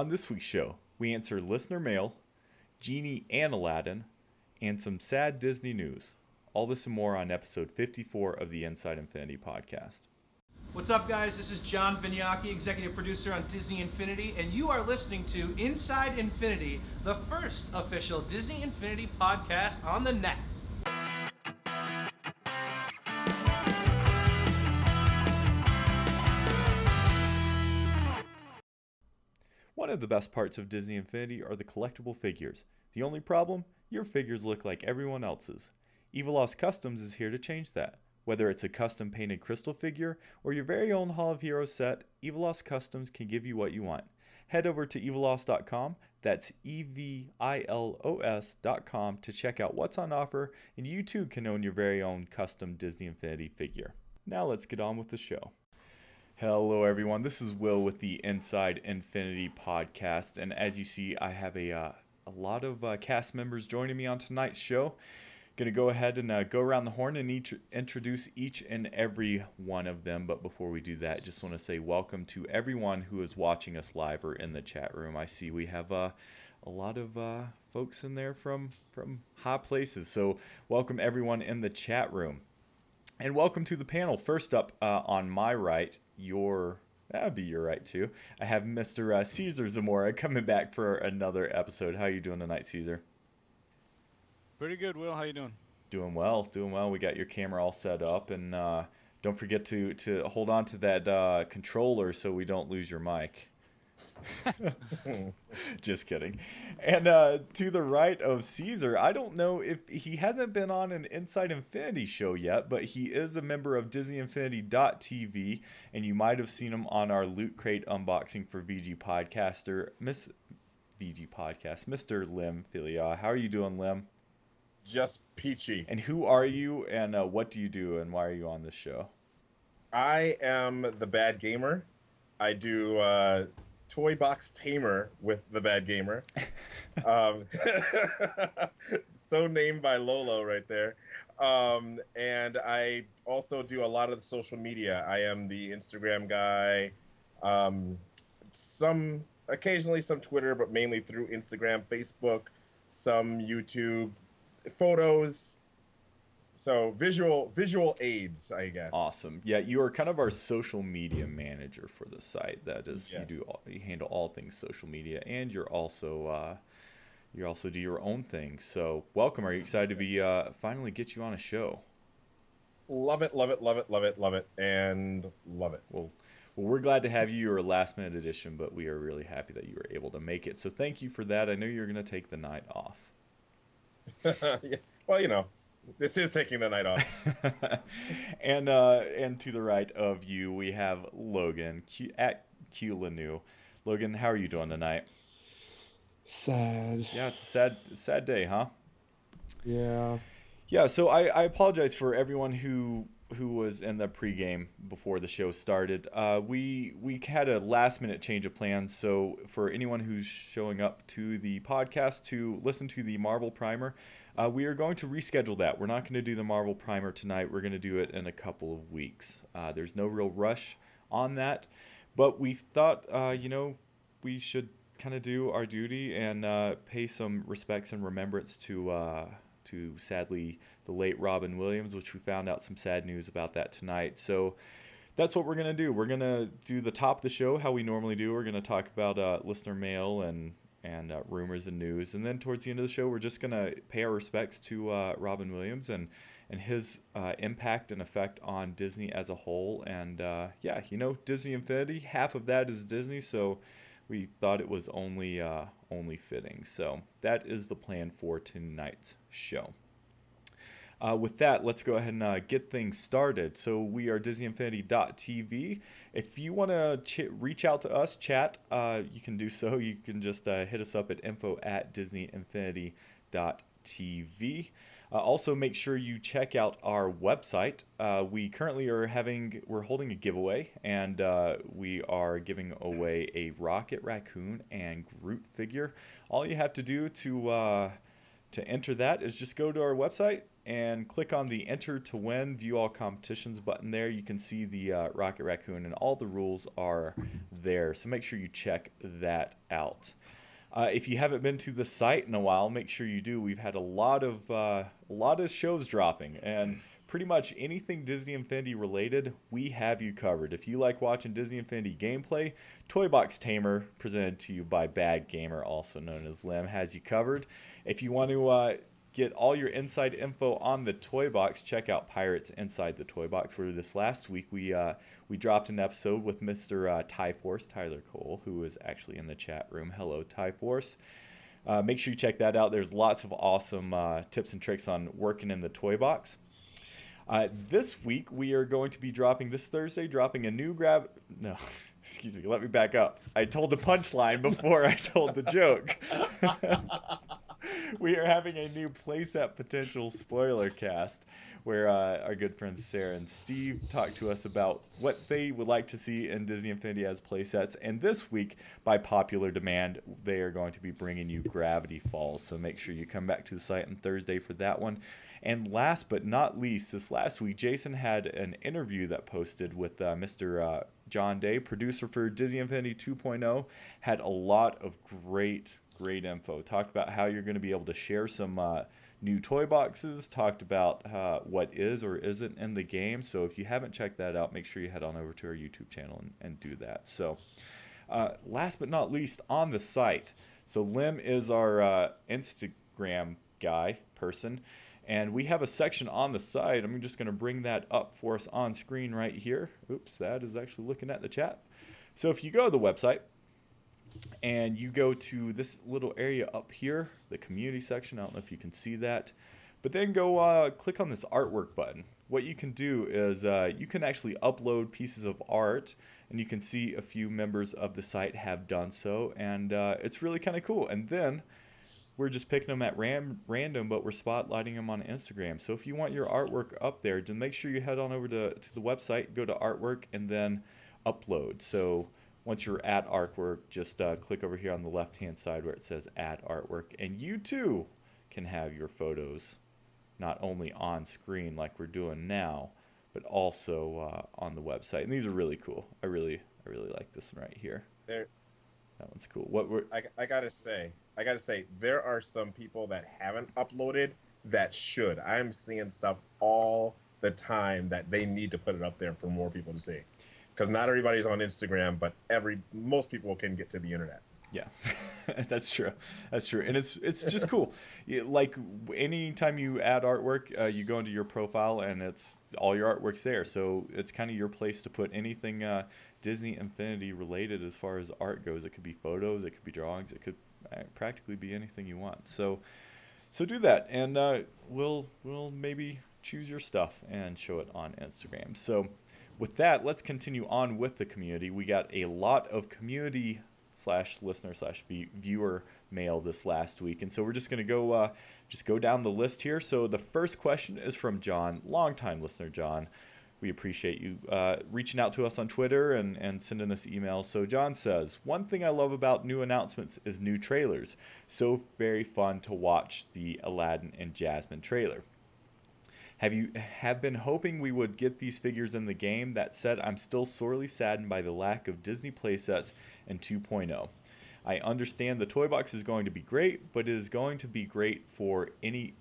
On this week's show, we answer listener mail, Genie and Aladdin, and some sad Disney news. All this and more on episode 54 of the Inside Infinity podcast. What's up, guys? This is John Vignacchi, executive producer on Disney Infinity, and you are listening to Inside Infinity, the first official Disney Infinity podcast on the net. One of the best parts of Disney Infinity are the collectible figures. The only problem? Your figures look like everyone else's. Eviloss Customs is here to change that. Whether it's a custom painted crystal figure or your very own Hall of Heroes set, Eviloss Customs can give you what you want. Head over to eviloss.com, that's EVILOS.com, to check out what's on offer, and you too can own your very own custom Disney Infinity figure. Now let's get on with the show. Hello everyone, this is Will with the Inside Infinity podcast, and as you see, I have a lot of cast members joining me on tonight's show. Going to go ahead and go around the horn and introduce each and every one of them, but before we do that, just want to say welcome to everyone who is watching us live or in the chat room. I see we have a lot of folks in there from high places, so welcome everyone in the chat room. And welcome to the panel. First up on my right, that would be your right too. I have Mr. Cesar Zamora coming back for another episode. How are you doing tonight, Cesar? Pretty good, Will. How you doing? Doing well. We got your camera all set up, and don't forget to hold on to that controller so we don't lose your mic. Just kidding. And to the right of Cesar, I don't know if he hasn't been on an Inside Infinity show yet, but he is a member of DisneyInfinity.tv, and you might have seen him on our Loot Crate unboxing for Mr. Lim Filia. How are you doing, Lim? Just peachy. And who are you, and what do you do, and why are you on this show? I am the Badgamer. I do Toy Box Tamer with the Badgamer. So named by Lolo right there. And I also do a lot of the social media. I am the Instagram guy. Occasionally some Twitter, but mainly through Instagram, Facebook, some YouTube, photos. So visual aids, I guess. Awesome. Yeah, you are kind of our social media manager for the site. That is, yes. You handle all things social media, and you also do your own thing. So welcome. Are you excited to be finally get you on a show? Love it, and love it. Well, we're glad to have you. You're a last minute addition, but we are really happy that you were able to make it. So thank you for that. I know you're going to take the night off. Yeah. Well, this is taking the night off. And to the right of you, we have Logan at CueLannoo. Logan, how are you doing tonight? Sad. Yeah, it's a sad day, huh? Yeah. Yeah, so I apologize for everyone who was in the pregame before the show started. We had a last-minute change of plans, so for anyone who's showing up to the podcast to listen to the Marvel Primer, we are going to reschedule that. We're not going to do the Marvel Primer tonight. We're going to do it in a couple of weeks. There's no real rush on that, but we thought, we should kind of do our duty and pay some respects and remembrance to sadly the late Robin Williams, which we found out some sad news about that tonight. So that's what we're going to do. We're going to do the top of the show how we normally do. We're going to talk about listener mail and rumors and news. And then towards the end of the show, we're just going to pay our respects to Robin Williams and his impact and effect on Disney as a whole. And Disney Infinity, half of that is Disney, so we thought it was only fitting. So that is the plan for tonight's show. With that, let's go ahead and get things started. So we are DisneyInfinity.tv. If you want to reach out to us, chat, you can do so. You can just hit us up at info@DisneyInfinity.tv. Also, make sure you check out our website. We currently we're holding a giveaway, and we are giving away a Rocket Raccoon and Groot figure. All you have to do to enter that is just go to our website, and click on the Enter to Win, View All Competitions button there. You can see the Rocket Raccoon, and all the rules are there. So make sure you check that out. If you haven't been to the site in a while, make sure you do. We've had a lot of shows dropping, and pretty much anything Disney Infinity related, we have you covered. If you like watching Disney Infinity gameplay, Toy Box Tamer, presented to you by Badgamer, also known as Lim, has you covered. If you want to get all your inside info on the Toy Box, check out Pirates Inside the Toy Box, where this last week we dropped an episode with Mr. Ty Force, Tyler Cole, who is actually in the chat room. Hello, Ty Force. Make sure you check that out. There's lots of awesome tips and tricks on working in the Toy Box. This week we are going to be this Thursday, dropping a new no, excuse me, let me back up. I told the punchline before I told the joke. We are having a new playset potential spoiler cast where our good friends Sarah and Steve talk to us about what they would like to see in Disney Infinity as playsets. And this week, by popular demand, they are going to be bringing you Gravity Falls. So make sure you come back to the site on Thursday for that one. And last but not least, this last week, Jason had an interview that posted with Mr. John Day, producer for Disney Infinity 2.0, had a lot of great info. Talked about how you're going to be able to share some new toy boxes, talked about what is or isn't in the game. So if you haven't checked that out, make sure you head on over to our YouTube channel and do that. So last but not least, on the site, so Lim is our Instagram person, and we have a section on the site. I'm just going to bring that up for us on screen right here. Oops, that is actually looking at the chat. So if you go to the website, and you go to this little area up here, the community section. I don't know if you can see that. But then go click on this artwork button. What you can do is you can actually upload pieces of art, and you can see a few members of the site have done so. And it's really kind of cool. And then we're just picking them at random, but we're spotlighting them on Instagram. So if you want your artwork up there, just make sure you head on over to the website, go to artwork, and then upload. So once you're at artwork, just click over here on the left-hand side where it says add artwork, and you too can have your photos not only on screen like we're doing now, but also on the website. And these are really cool. I really like this one right here. That one's cool. I gotta say, there are some people that haven't uploaded that should. I'm seeing stuff all the time that they need to put it up there for more people to see. Because not everybody's on Instagram, but most people can get to the internet. Yeah, that's true. That's true, and it's just cool. Like anytime you add artwork, you go into your profile, and it's all your artwork's there. So it's kind of your place to put anything Disney Infinity related as far as art goes. It could be photos, it could be drawings, it could practically be anything you want. So do that, and we'll maybe choose your stuff and show it on Instagram. So with that, let's continue on with the community. We got a lot of community /listener/viewer mail this last week, and so we're just going to go down the list here. So the first question is from John, longtime listener John. We appreciate you reaching out to us on Twitter and sending us emails. So John says, one thing I love about new announcements is new trailers. So very fun to watch the Aladdin and Jasmine trailer. Have been hoping we would get these figures in the game. That said, I'm still sorely saddened by the lack of Disney playsets in 2.0. I understand the toy box is going to be great, but is it going to be great for any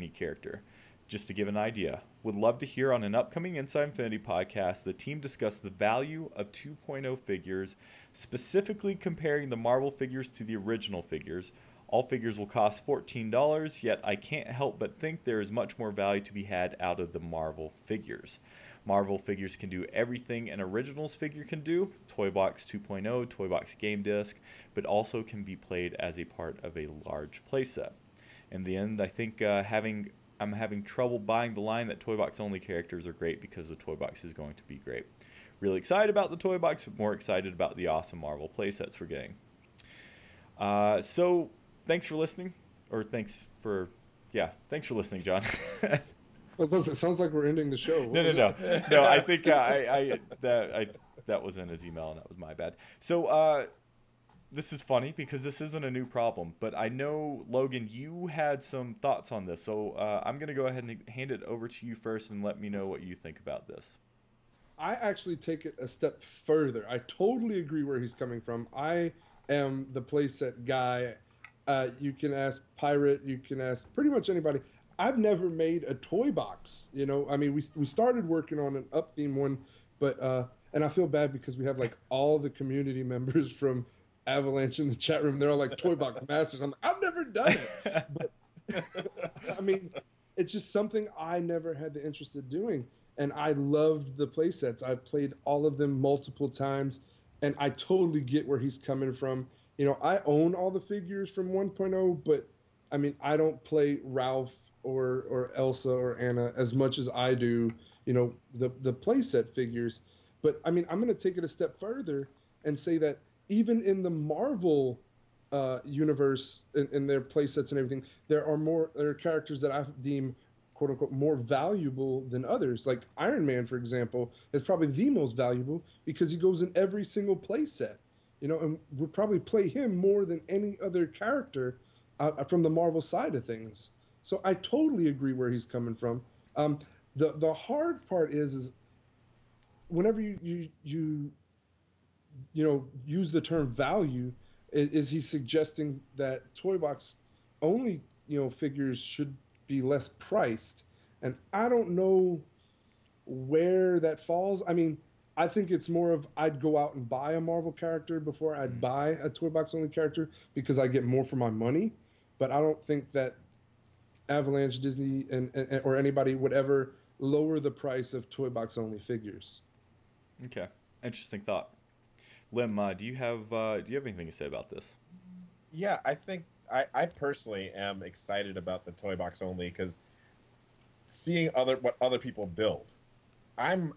character? Just to give an idea, would love to hear on an upcoming Inside Infinity podcast the team discuss the value of 2.0 figures, specifically comparing the Marvel figures to the original figures. All figures will cost $14, yet I can't help but think there is much more value to be had out of the Marvel figures. Marvel figures can do everything an Originals figure can do, Toy Box 2.0, Toy Box Game Disc, but also can be played as a part of a large playset. In the end, I think I'm having trouble buying the line that Toy Box only characters are great because the Toy Box is going to be great. Really excited about the Toy Box, but more excited about the awesome Marvel playsets we're getting. So thanks for listening, thanks for listening, John. Well, it sounds like we're ending the show. No. I think that was in his email, and that was my bad. So this is funny because this isn't a new problem, but I know, Logan, you had some thoughts on this. So I'm going to go ahead and hand it over to you first and let me know what you think about this. I actually take it a step further. I totally agree where he's coming from. I am the playset guy. You can ask Pirate, you can ask pretty much anybody. I've never made a toy box. You know, I mean, we started working on an up theme one, but and I feel bad because we have like all the community members from Avalanche in the chat room. They're all like toy box masters. I'm like, I've never done it, but I mean, it's just something I never had the interest in doing. And I loved the play sets. I've played all of them multiple times, and I totally get where he's coming from. You know, I own all the figures from 1.0, but I mean, I don't play Ralph or Elsa or Anna as much as I do, you know, the playset figures. But I mean, I'm going to take it a step further and say that even in the Marvel universe, in their playsets and everything, there are characters that I deem quote unquote more valuable than others. Like Iron Man, for example, is probably the most valuable because he goes in every single playset. You know, and we'll probably play him more than any other character from the Marvel side of things. So I totally agree where he's coming from. The hard part is whenever you know use the term value, is he suggesting that toy box only figures should be less priced? And I don't know where that falls. I mean, I think it's more of I'd go out and buy a Marvel character before I'd buy a toy box only character because I get more for my money. But I don't think that Avalanche, Disney, and or anybody would ever lower the price of toy box only figures. Okay, interesting thought. Lim, do you have anything to say about this? Yeah, I think I personally am excited about the toy box only because seeing what other people build, I'm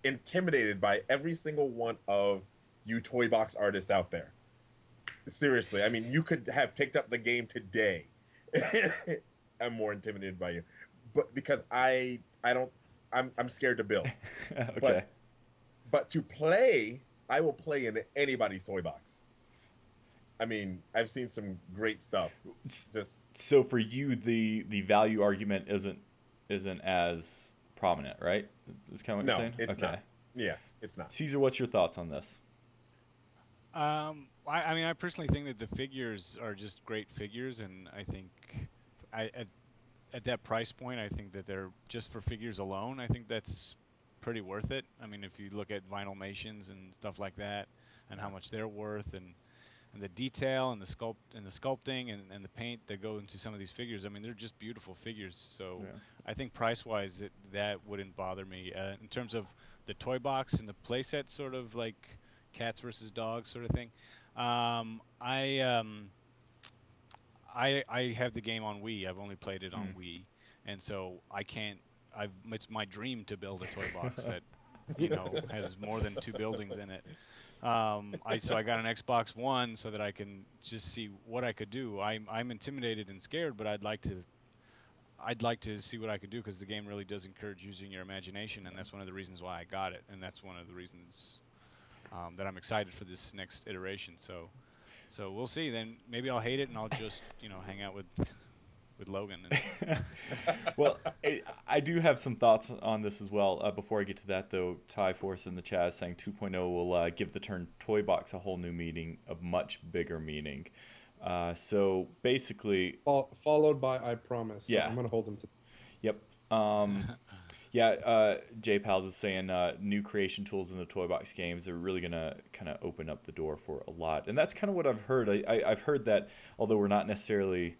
intimidated by every single one of you toy box artists out there. Seriously, I mean, you could have picked up the game today. I'm more intimidated by you, but because I'm scared to build. Okay. But to play, I will play in anybody's toy box. I mean, I've seen some great stuff. Just so for you, the value argument isn't as prominent, right? It's kind of what you're saying. No, it's not. Yeah, it's not. Cesar, what's your thoughts on this? I mean, I personally think that the figures are just great figures, and I think at that price point, I think that they're just for figures alone. I think that's pretty worth it. I mean, if you look at Vinylmations and stuff like that, and how much they're worth, and the detail and the sculpting and the paint that go into some of these figures, I mean, they're just beautiful figures. So yeah. I think price-wise, that wouldn't bother me. In terms of the toy box and the playset, sort of like cats versus dogs sort of thing. I have the game on Wii. I've only played it on Wii, and so I can't. It's my dream to build a toy box that, has more than 2 buildings in it. So I got an Xbox One so that I can just see what I could do. I'm intimidated and scared, but I'd like to see what I could do because the game really does encourage using your imagination, and that's one of the reasons why I got it, and that's one of the reasons that I'm excited for this next iteration. So we'll see. Then maybe I'll hate it and I'll just hang out with Logan. Well, I do have some thoughts on this as well. Before I get to that, though, Ty Force in the chat is saying 2.0 will give the term toy box a whole new meaning, a much bigger meaning. So basically, followed by I promise. Yeah, so I'm gonna hold him to. Yep. Yeah. J Pals is saying new creation tools in the toy box games are really gonna kind of open up the door for a lot, and that's kind of what I've heard. I've heard that although we're not necessarily.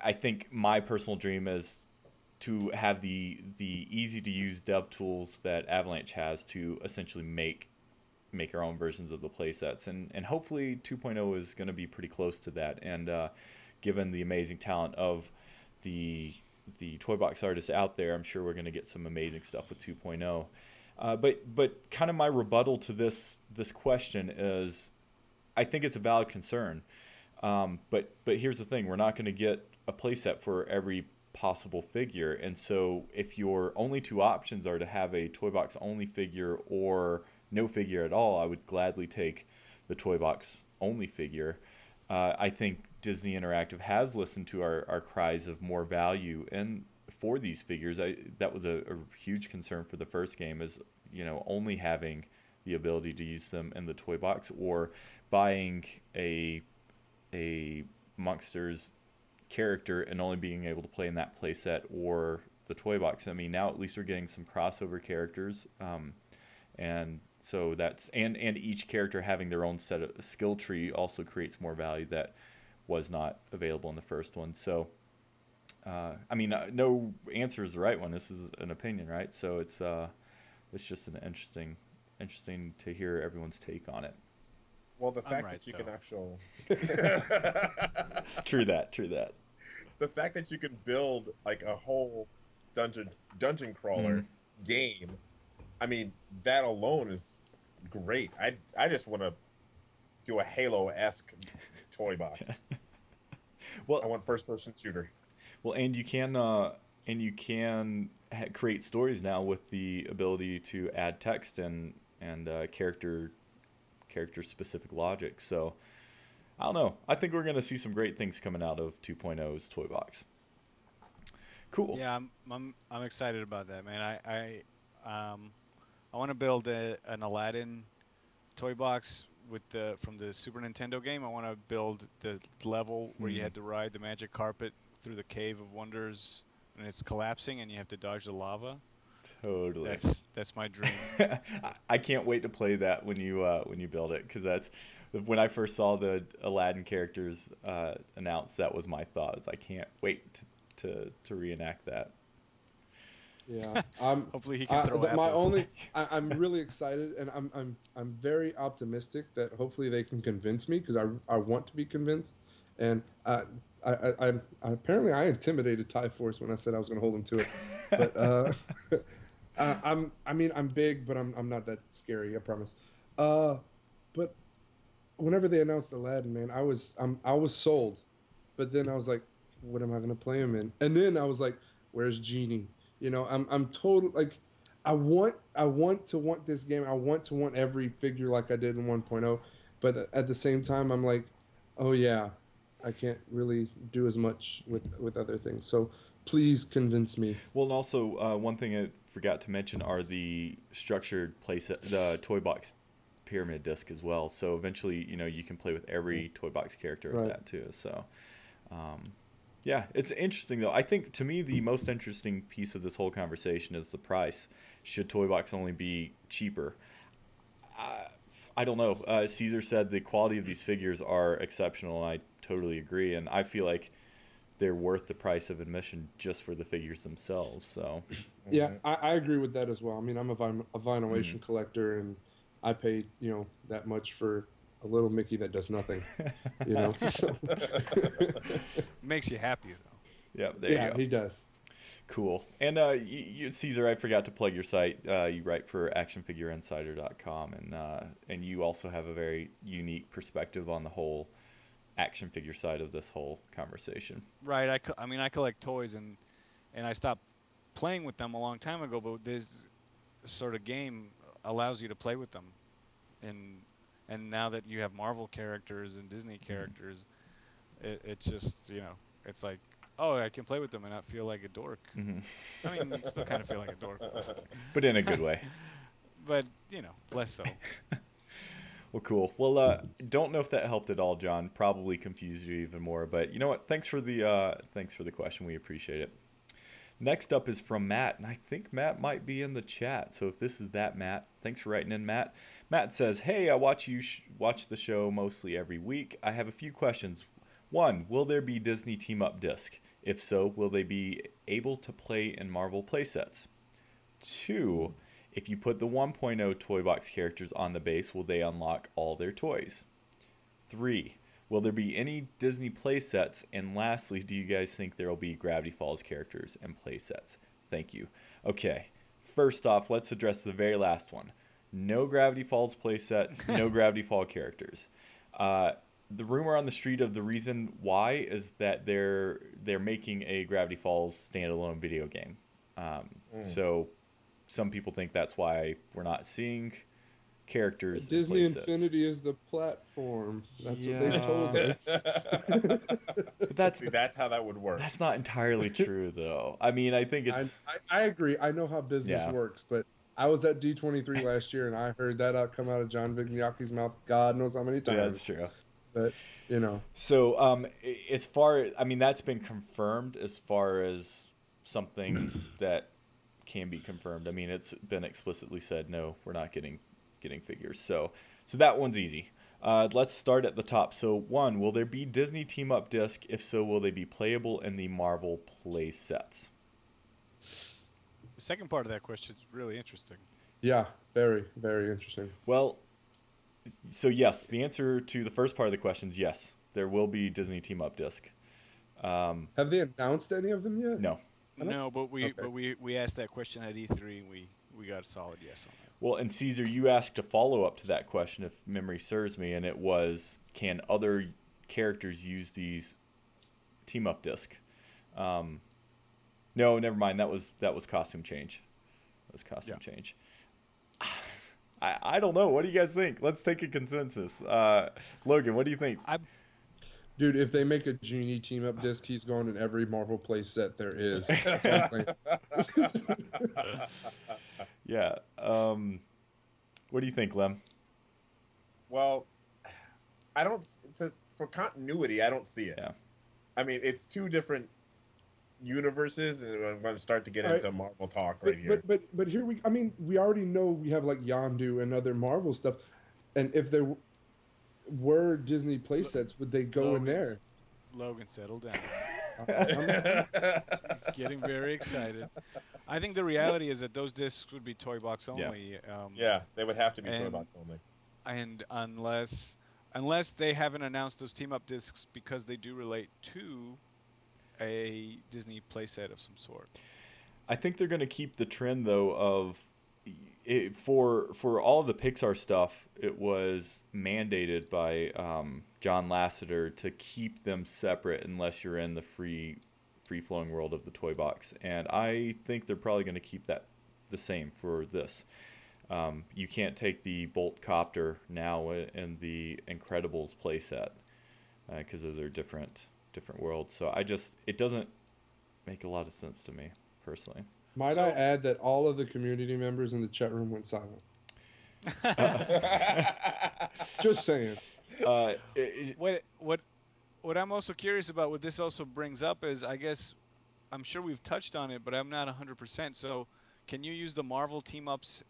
I think my personal dream is to have the easy to use dev tools that Avalanche has to essentially make our own versions of the playsets, and hopefully 2.0 is going to be pretty close to that. And given the amazing talent of the toy box artists out there, I'm sure we're going to get some amazing stuff with 2.0. But kind of my rebuttal to this question is, I think it's a valid concern. But here's the thing: we're not going to get a playset for every possible figure, and so if your only 2 options are to have a toy box only figure or no figure at all, I would gladly take the toy box only figure. I think Disney Interactive has listened to our cries of more value, and for these figures, that was a huge concern for the first game, is only having the ability to use them in the toy box, or buying a Monsters character and only being able to play in that playset or the toy box. I mean, now at least we're getting some crossover characters, and so that's and each character having their own set of skill tree also creates more value that was not available in the first one. So I mean, no answer is the right one. This is an opinion, right? So it's just an interesting to hear everyone's take on it. Well, the fact right, that you though. can actually True that. the fact that you can build like a whole dungeon crawler game, I mean, that alone is great. I just want to do a Halo-esque toy box. Well, I want first-person shooter. Well, and you can create stories now with the ability to add text and character specific logic. So I don't know. I think we're going to see some great things coming out of 2.0's toy box. Cool. Yeah, I'm excited about that, man. I want to build an Aladdin toy box from the Super Nintendo game. I want to build the level where you had to ride the magic carpet through the Cave of Wonders, and it's collapsing, and you have to dodge the lava. Totally. That's my dream. I can't wait to play that when you build it, because that's when I first saw the Aladdin characters announced. That was my thought. Is I can't wait to reenact that. Yeah, Hopefully he can throw apples. I'm really excited, and I'm very optimistic that hopefully they can convince me, because I want to be convinced, and I apparently I intimidated Ty Force when I said I was going to hold him to it, but I'm big, but I'm not that scary, I promise. But whenever they announced Aladdin, man, I was sold, but then I was like, what am I going to play him in? And then I was like, where's Genie? I'm total, like, I want to want this game. I want to want every figure like I did in 1.0, but at the same time, I'm like, oh yeah, I can't really do as much with other things. So please convince me. Well, and also one thing I forgot to mention are the structured playset, the toy box pyramid disc as well. So eventually, you can play with every toy box character of that too. So. Yeah, it's interesting though. I think to me the most interesting piece of this whole conversation is the price. Should toy box only be cheaper? I don't know. Cesar said the quality of these figures are exceptional, and I totally agree. And I feel like they're worth the price of admission just for the figures themselves. So yeah, I agree with that as well. I mean, I'm a vinylation collector, and I paid that much for a little Mickey that does nothing, So. Makes you happy though. Yeah, there you go. He does. Cool. And Cesar, I forgot to plug your site. You write for actionfigureinsider.com, and you also have a very unique perspective on the whole action figure side of this whole conversation. Right. I mean, I collect toys, and I stopped playing with them a long time ago, but this sort of game allows you to play with them, and now that you have Marvel characters and Disney characters, it's just, it's like, oh, I can play with them and not feel like a dork. I mean, still kind of feel like a dork. But in a good way. But, less so. Well, cool. Well, don't know if that helped at all, John. Probably confused you even more. But you know what? Thanks for the question. We appreciate it. Next up is from Matt, and I think Matt might be in the chat. So if this is that Matt, thanks for writing in, Matt. Matt says, hey, I watch you watch the show mostly every week. I have a few questions. 1, will there be Disney Team-Up disc? If so, will they be able to play in Marvel playsets? 2, if you put the 1.0 toy box characters on the base, will they unlock all their toys? 3, will there be any Disney playsets? And lastly, do you guys think there will be Gravity Falls characters and playsets? Thank you. Okay, first off, let's address the very last one. No Gravity Falls playset, no Gravity Fall characters. The rumor on the street of the reason why is that they're making a Gravity Falls standalone video game. So some people think that's why we're not seeing characters. Disney and play sets. Infinity is the platform. That's what they Yeah. told us. But that's See, that's how that would work. That's not entirely true, though. I mean, I think it's. I agree. I know how business Yeah. works, but I was at D23 last year and I heard that come out of John Vignaki's mouth. God knows how many times. Yeah, that's true. But you know. So, as far, I mean, that's been confirmed as far as something that can be confirmed. I mean, it's been explicitly said, no, we're not getting figures. So that one's easy. Let's start at the top. So, 1, will there be Disney Team Up disc? If so, will they be playable in the Marvel play sets? The second part of that question is really interesting. Yeah, very, very interesting. Well, so yes, the answer to the first part of the question is yes. There will be Disney Team Up disc. Have they announced any of them yet? No. No, but we Okay. we asked that question at E3 and we got a solid yes on that. Well, and Cesar, you asked a follow-up to that question, if memory serves me, and it was, can other characters use these team-up disc? No, never mind. That was costume change. That was costume change. I don't know. What do you guys think? Let's take a consensus. Logan, what do you think? Dude, if they make a Genie team up disc, he's going in every Marvel play set there is. That's what I'm saying. Yeah. What do you think, Lem? Well, I don't. For continuity, I don't see it. Yeah. I mean, it's two different universes, and I'm going to start to get into Marvel talk here. But here we already know we have like Yondu and other Marvel stuff, and if there were Disney play sets, would they go in there? Logan, settle down. Getting very excited. I think the reality is that those discs would be toy box only. Yeah, they would have to be toy box only. And unless they haven't announced those team up discs because they do relate to a Disney playset of some sort. I think they're going to keep the trend though of for all of the Pixar stuff. It was mandated by John Lasseter to keep them separate unless you're in the free flowing world of the toy box, and I think they're probably going to keep that the same for this. You can't take the Bolt Copter now in the Incredibles playset because those are different worlds. So it doesn't make a lot of sense to me personally. Might I add that all of the community members in the chat room went silent? Just saying. What I'm also curious about, what this also brings up is, I guess, I'm sure we've touched on it, but I'm not 100%. So, can you use the Marvel team ups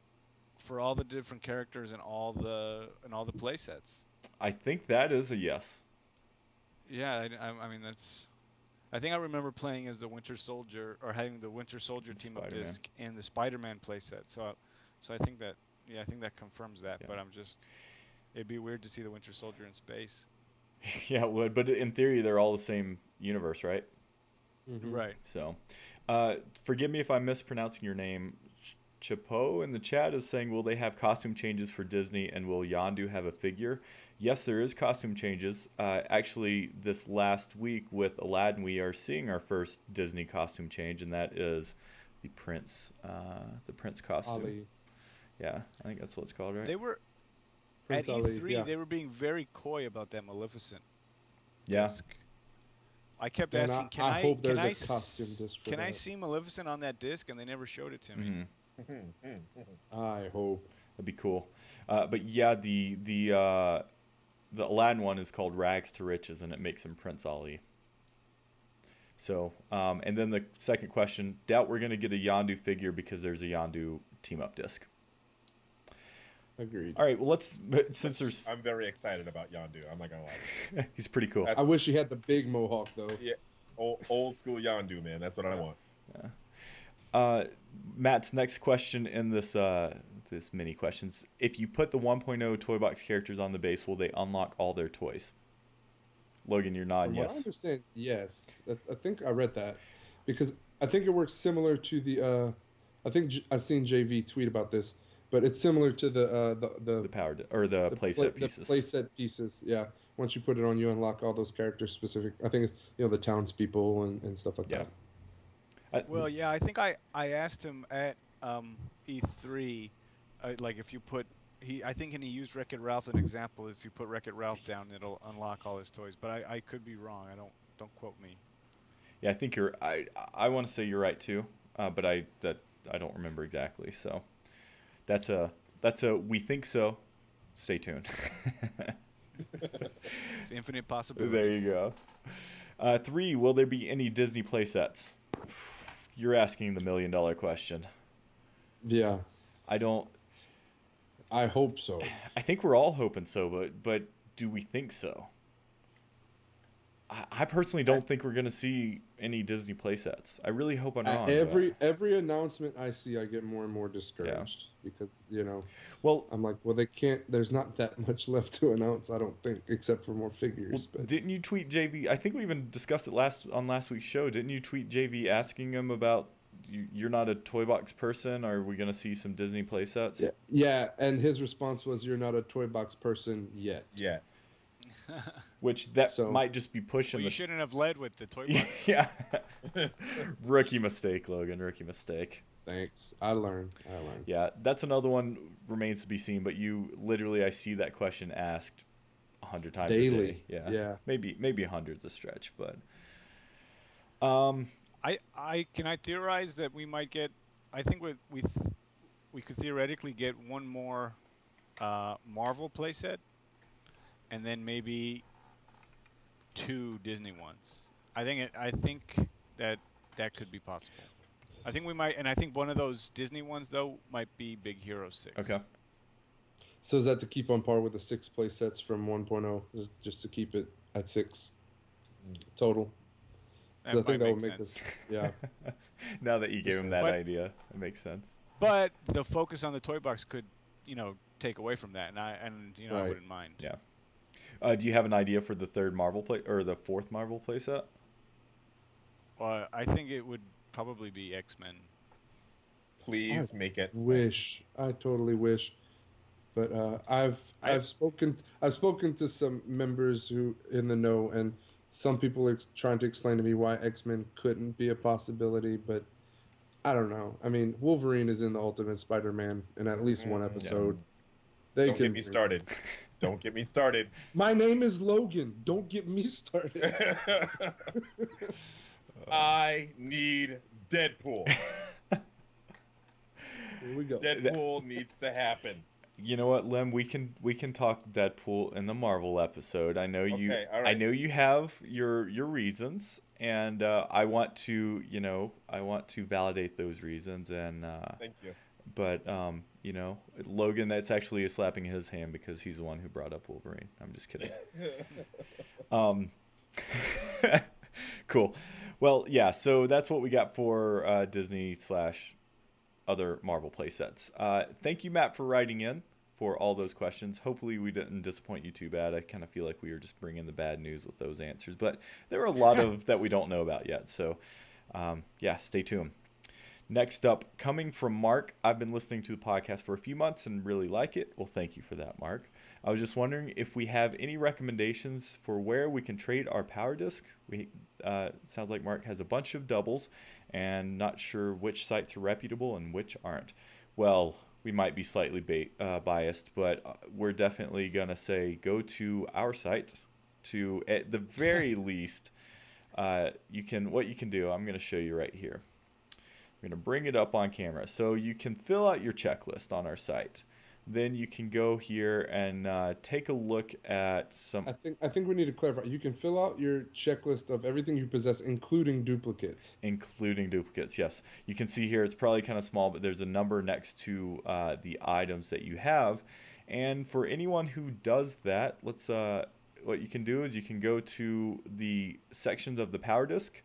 for all the different characters and all the play sets? I think that is a yes. Yeah, I mean that's. I think I remember playing as the Winter Soldier, or having the Winter Soldier team up disc and the Spider-Man playset. So I think that confirms that. Yeah. But it'd be weird to see the Winter Soldier in space. Yeah, it would. But in theory, they're all the same universe, right? Mm-hmm. Right. So, forgive me if I'm mispronouncing your name. Chapeau in the chat is saying, will they have costume changes for Disney, and will Yondu have a figure? Yes, there is costume changes. Actually, this last week with Aladdin, we are seeing our first Disney costume change, and that is the prince costume. Ali. Yeah, I think that's what it's called, right? They were Prince at E3. Ali, yeah. They were being very coy about that Maleficent disc. I kept And asking, I hope there's a costume disc for can I that. see Maleficent on that disc? And they never showed it to me. I hope. That'd be cool. But yeah, the Aladdin one is called Rags to Riches, and it makes him Prince Ali. So, and then the second question, doubt we're going to get a Yondu figure because there's a Yondu team-up disc. Agreed. All right, well, I'm very excited about Yondu. I'm not going to lie. He's pretty cool. I wish he had the big mohawk, though. Yeah, old school Yondu, man. That's what I want. Yeah. Matt's next question in this mini questions: if you put the 1.0 toy box characters on the base, will they unlock all their toys? Logan, you're nodding From what yes. I understand, yes. I think I read that because I think it works similar to the. I think I've seen JV tweet about this, but it's similar to the playset pieces. The playset pieces, yeah. Once you put it on, you unlock all those characters specific. I think it's the townspeople and stuff like that. Well, yeah, I think I asked him at E3, like if you put I think he used Wreck-It Ralph an example. If you put Wreck-It Ralph down, it'll unlock all his toys. But I could be wrong. Don't quote me. Yeah, I think you're. I want to say you're right too, but I don't remember exactly. So that's a we think so. Stay tuned. It's infinite possibilities. There you go. 3. Will there be any Disney playsets? You're asking the $1 million question. Yeah, I don't. I hope so. I think we're all hoping so, but do we think so? I personally don't think we're gonna see any Disney playsets. I really hope I'm wrong. Every announcement I see, I get more and more discouraged because well, I'm like, well, they can't. There's not that much left to announce, I don't think, except for more figures. Well, didn't you tweet JV? I think we even discussed it on last week's show. Didn't you tweet JV asking him about you're not a toy box person? Are we gonna see some Disney playsets? Yeah, and his response was, "You're not a toy box person yet." Yet. Which might just be pushing. Well, you shouldn't have led with the toy box. Yeah. Rookie mistake, Logan. Rookie mistake. Thanks. I learned. Yeah, that's another one remains to be seen. But I see that question asked 100 times daily. A day. Yeah. Maybe 100's a stretch, but. Can I theorize that we might get? I think we could theoretically get one more Marvel playset. And then maybe 2 Disney ones. I think that could be possible. I think we might, and I think one of those Disney ones though might be Big Hero 6. Okay. So is that to keep on par with the 6 play sets from 1.0, just to keep it at 6 total? I think that would make this. Yeah. Now that you gave him that idea, it makes sense. But the focus on the toy box could, take away from that, and I wouldn't mind. Yeah. Do you have an idea for the 3rd Marvel or the 4th Marvel playset? Well, I think it would probably be X-Men. Please make it. I totally wish, but I've spoken to some members who in the know, and some people trying to explain to me why X-Men couldn't be a possibility, but I don't know. I mean, Wolverine is in the Ultimate Spider-Man in at least one episode. Yeah. Don't get me started. Don't get me started. My name is Logan. Don't get me started. I need Deadpool. Here we go. Deadpool needs to happen. You know what, Lem? We can talk Deadpool in the Marvel episode. I know you. Okay, all right. I know you have your reasons, and I want to validate those reasons. And thank you. But Logan, that's actually a slapping his hand because he's the one who brought up Wolverine. I'm just kidding. Cool. Well, yeah. So that's what we got for Disney / other Marvel playsets. Thank you, Matt, for writing in for all those questions. Hopefully we didn't disappoint you too bad. I kind of feel like we were just bringing the bad news with those answers, but there were a lot of that we don't know about yet. So stay tuned. Next up, coming from Mark. I've been listening to the podcast for a few months and really like it. Well, thank you for that, Mark. I was just wondering if we have any recommendations for where we can trade our power disc. Sounds like Mark has a bunch of doubles and not sure which sites are reputable and which aren't. Well, we might be slightly biased, but we're definitely going to say go to our site to, at the very least, what you can do, I'm going to show you right here. I'm going to bring it up on camera. So you can fill out your checklist on our site. Then you can go here and take a look at some... I think we need to clarify. You can fill out your checklist of everything you possess, including duplicates. Including duplicates, yes. You can see here, it's probably kind of small, but there's a number next to the items that you have. And for anyone who does that, what you can do is you can go to the sections of the power disk,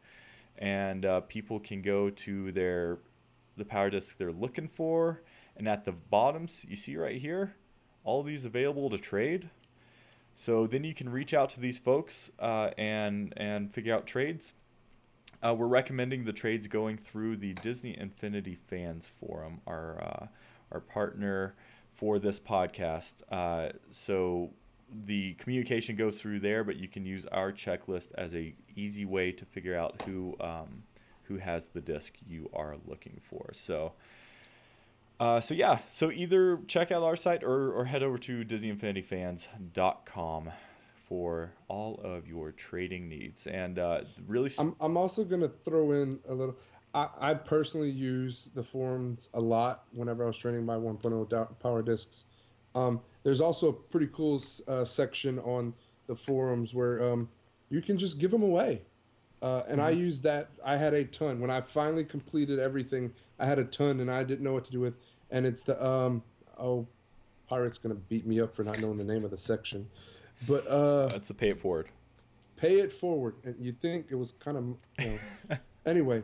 and people can go to the power disk they're looking for, and at the bottom you see right here all these available to trade. So then you can reach out to these folks and figure out trades. We're recommending the trades going through the Disney Infinity Fans Forum, our partner for this podcast. So the communication goes through there, but you can use our checklist as a easy way to figure out who has the disc you are looking for. So So either check out our site or head over to DisneyInfinityFans.com for all of your trading needs. And really, I'm also gonna throw in a little. I personally use the forums a lot whenever I was training my 1.0 power discs. There's also a pretty cool section on the forums where you can just give them away. And I used that. I had a ton. When I finally completed everything, I had a ton and I didn't know what to do with. And it's the Pirate's gonna beat me up for not knowing the name of the section, but it's a pay it forward. Pay it forward. And you'd think it was kind of, anyway.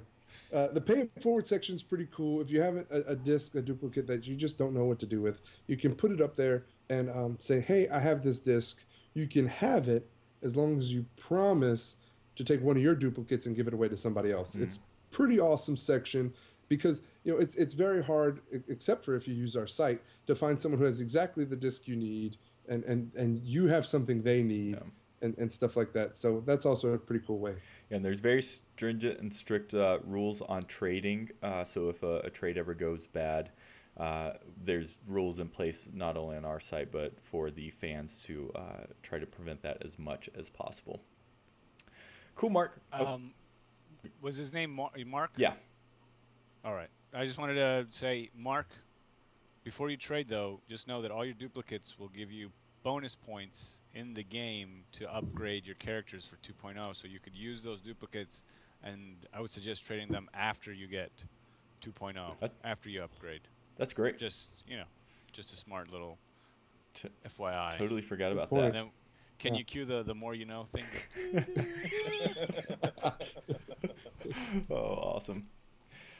The pay it forward section is pretty cool. If you have a disc, a duplicate that you just don't know what to do with, you can put it up there and say, hey, I have this disc. You can have it as long as you promise to take one of your duplicates and give it away to somebody else. It's pretty awesome section because it's very hard, except for if you use our site, to find someone who has exactly the disc you need and you have something they need. Yeah. And stuff like that. So that's also a pretty cool way. And there's very stringent and strict rules on trading. So if a trade ever goes bad, there's rules in place not only on our site but for the fans to try to prevent that as much as possible. Cool, Mark. Was his name Mark? Yeah. All right. I just wanted to say, Mark, before you trade, though, just know that all your duplicates will give you bonus points in the game to upgrade your characters for 2.0, so you could use those duplicates, and I would suggest trading them after you get 2.0, after you upgrade. That's great. Just a smart little FYI. Totally forgot about that. And then, can you cue the more you know thing? Oh, awesome.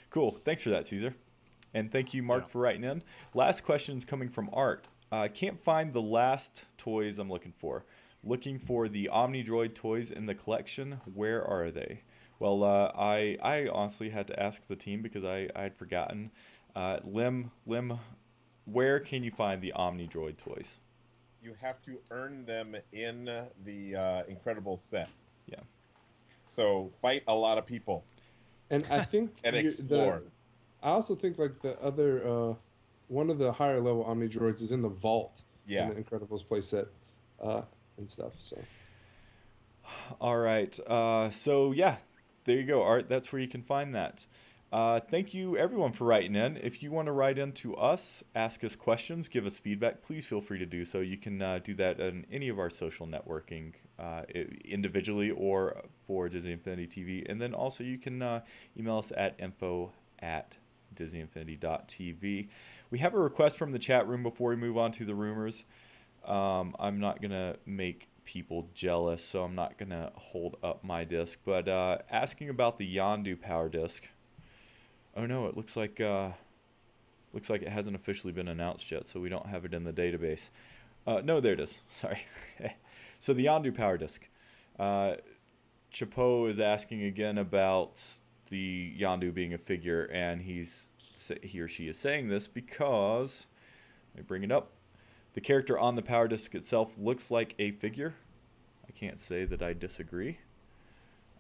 Cool. Thanks for that, Cesar. And thank you, Mark, for writing in. Last question's coming from Art. I can't find the last toys I'm looking for. Looking for the Omni Droid toys in the collection. Where are they? Well, I honestly had to ask the team because I had forgotten. Lim, where can you find the Omni Droid toys? You have to earn them in the Incredibles set. Yeah. So fight a lot of people. And I think and explore. I also think like the other one of the higher level Omni Droids is in the vault. Yeah. In the Incredibles playset and stuff. So. All right. So yeah, there you go, Art. That's where you can find that. Thank you everyone for writing in. If you want to write in to us, ask us questions, give us feedback, please feel free to do so. You can do that on any of our social networking, individually or for Disney Infinity TV. And then also you can email us at info@disneyinfinity.tv. We have a request from the chat room before we move on to the rumors. I'm not going to make people jealous, so I'm not going to hold up my disc. But asking about the Yondu power disc. Oh no, it looks like it hasn't officially been announced yet, so we don't have it in the database. No, there it is. Sorry. So the Yondu power disc. Chapeau is asking again about the Yondu being a figure, and he or she is saying this because, let me bring it up, the character on the power disc itself looks like a figure. I can't say that I disagree.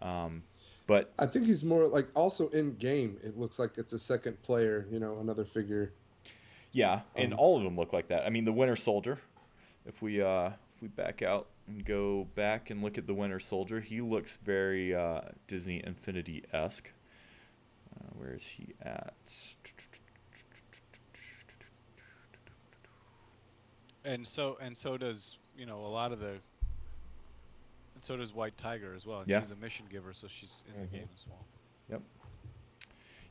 But I think he's more like also in game. It looks like it's a second player, another figure. Yeah, and all of them look like that. I mean, the Winter Soldier. If we back out and go back and look at the Winter Soldier, he looks very Disney Infinity-esque. Where is he at? And so does a lot of the. And so does White Tiger as well. And yeah. She's a mission giver, so she's in the game as well. Yep.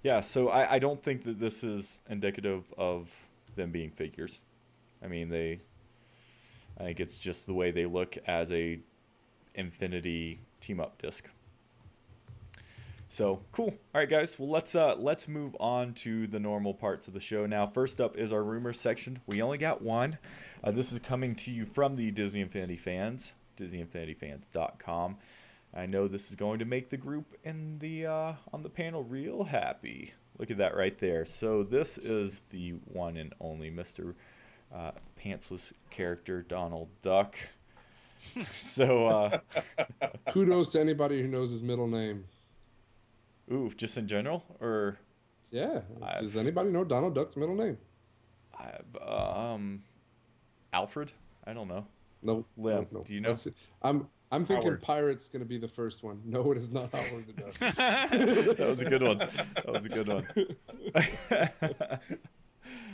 Yeah, so I don't think that this is indicative of them being figures. I mean, I think it's just the way they look as a Infinity team-up disc. So cool. All right, guys. Well, let's move on to the normal parts of the show now. First up is our rumors section. We only got one. This is coming to you from the Disney Infinity fans, DisneyInfinityFans.com. I know this is going to make the group in the on the panel real happy. Look at that right there. So this is the one and only Mr. Pantsless character Donald Duck. So kudos to anybody who knows his middle name. Ooh, just in general, or yeah? Does anybody know Donald Duck's middle name? Alfred? I don't know. No, Lim, no. do you know? I'm thinking Howard. Pirate's going to be the first one. No, it is not Howard the Duck. That was a good one. That was a good one.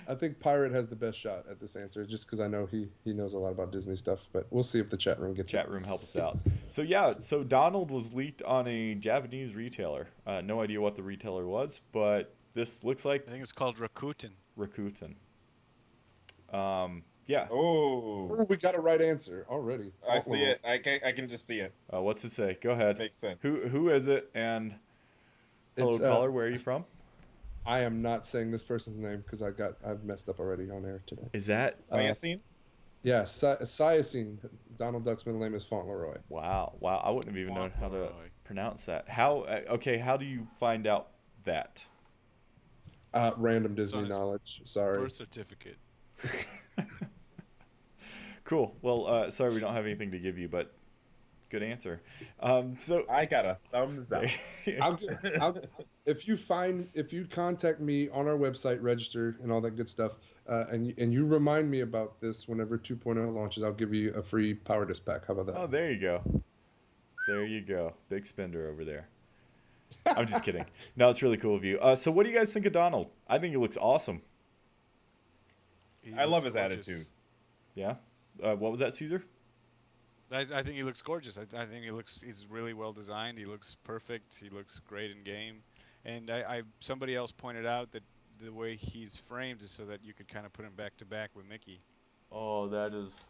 I think Pirate has the best shot at this answer, just because I know he knows a lot about Disney stuff. But we'll see if the chat room gets Chat room help us out. So yeah, so Donald was leaked on a Japanese retailer. No idea what the retailer was, but this looks like I think it's called Rakuten. Rakuten. Yeah. Oh, we got a right answer already. I see it. I can just see it. What's it say? Go ahead. Makes sense. Who is it? And hello, caller. Where are you from? I am not saying this person's name because I've messed up already on air today. Is that Sayasine? Yeah, Sayasine. Donald Duck's middle name is Fauntleroy. Wow. I wouldn't have even known how to pronounce that. How? Okay. How do you find out that? Random Disney knowledge. Sorry. Birth certificate. Cool. Well, sorry we don't have anything to give you, but good answer. So I got a thumbs up. If you contact me on our website, register and all that good stuff, and you remind me about this whenever 2.0 launches, I'll give you a free Power Disc pack. How about that? Oh, there you go. There you go. Big spender over there. I'm just kidding. No, it's really cool of you. So what do you guys think of Donald? I think he looks awesome. I love his attitude. Yeah. What was that, Cesar? I think he looks gorgeous. I think he's really well designed. He looks perfect. He looks great in game. And somebody else pointed out that the way he's framed is so that you could kind of put him back to back with Mickey. Oh, that is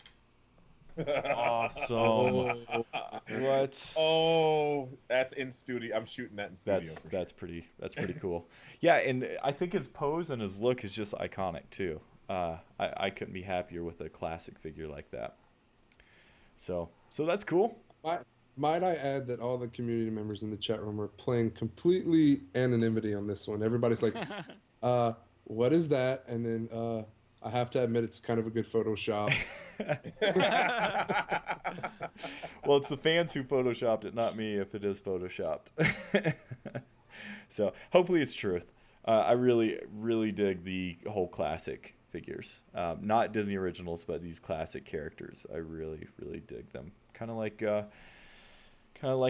awesome. What? Oh, that's in studio. I'm shooting that in studio. That's pretty cool. Yeah, and I think his pose and his look is just iconic too. I couldn't be happier with a classic figure like that. So that's cool. Might I add that all the community members in the chat room are playing completely anonymity on this one. Everybody's like, what is that? And then I have to admit it's kind of a good Photoshop. Well, it's the fans who photoshopped it, not me if it is photoshopped. So hopefully it's truth. I really, really dig the whole classic figures. Not Disney originals, but these classic characters. I really, really dig them. Kind of like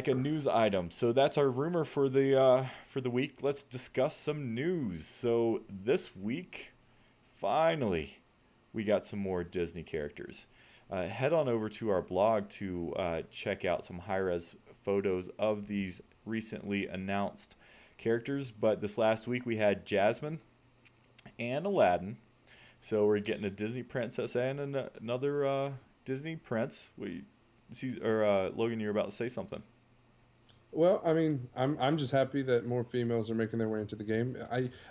a news item. So that's our rumor for the week. Let's discuss some news. So this week, finally, we got some more Disney characters. Head on over to our blog to check out some high-res photos of these recently announced characters. But this last week we had Jasmine and Aladdin. So we're getting a Disney princess and another Disney prince. Logan, you're about to say something. Well, I mean, I'm just happy that more females are making their way into the game.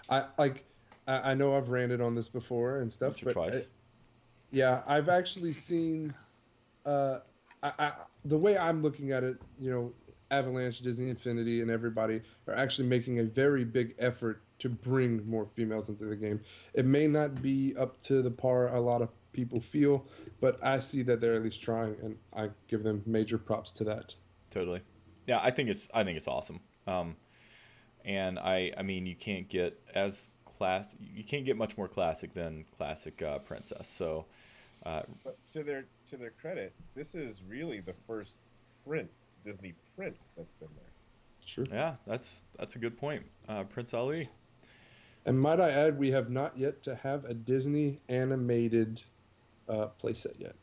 I know I've ranted on this before and stuff, Once or twice. Yeah, I've actually seen the way I'm looking at it. Avalanche, Disney Infinity, and everybody are actually making a very big effort to bring more females into the game. It may not be up to the par a lot of people feel, but I see that they're at least trying, and I give them major props to that. Totally. Yeah, I think it's awesome. And I mean, you can't get much more classic than classic princess. So, but to their credit, this is really the first Disney prince that's been there. Sure. Yeah, that's a good point. Prince Ali. And might I add, we have not yet to have a Disney animated playset yet.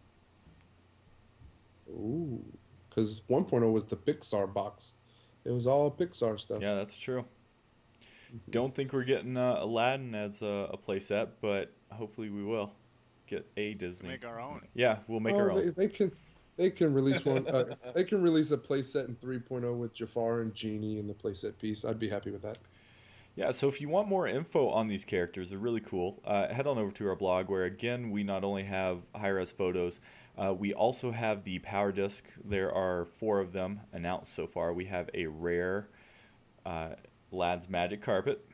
Ooh, because 1.0 was the Pixar box. It was all Pixar stuff. Yeah, that's true. Don't think we're getting Aladdin as a playset, but hopefully we will get a Disney. Make our own. Yeah, we'll make our own. They can release one. They can release a playset in 3.0 with Jafar and Genie in the playset piece. I'd be happy with that. Yeah, so if you want more info on these characters, they're really cool. Head on over to our blog where, again, we not only have high-res photos, we also have the Power Disc. There are 4 of them announced so far. We have a rare Lad's Magic Carpet.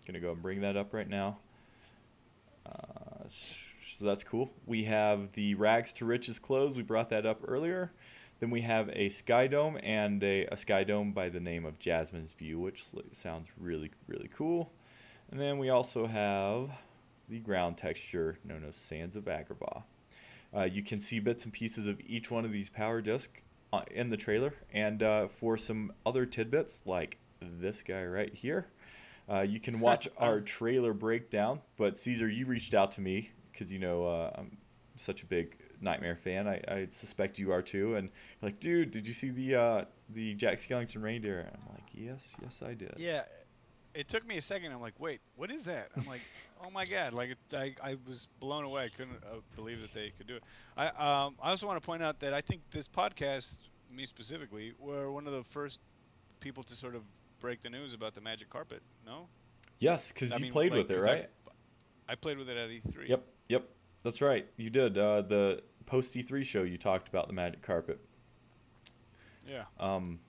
Going to go and bring that up right now. So that's cool. We have the Rags to Riches clothes. We brought that up earlier. Then we have a Sky Dome and a Sky Dome by the name of Jasmine's View, which sounds really, really cool. And then we also have the ground texture known as Sands of Agrabah. You can see bits and pieces of each one of these power discs in the trailer, and for some other tidbits like this guy right here, you can watch our trailer breakdown. But Cesar, you reached out to me because I'm such a big Nightmare fan. I suspect you are too, and you're like, dude, did you see the Jack Skellington reindeer? And I'm like, yes I did. Yeah, it took me a second. I'm like, wait, what is that? I'm like, oh my god! Like I was blown away. I couldn't believe that they could do it. I also want to point out that I think this podcast, me specifically, were one of the first people to sort of break the news about the magic carpet. No? Yes, because you played with it, right? I played with it at E3. Yep, that's right. You did. The post E3 show, you talked about the magic carpet. Yeah.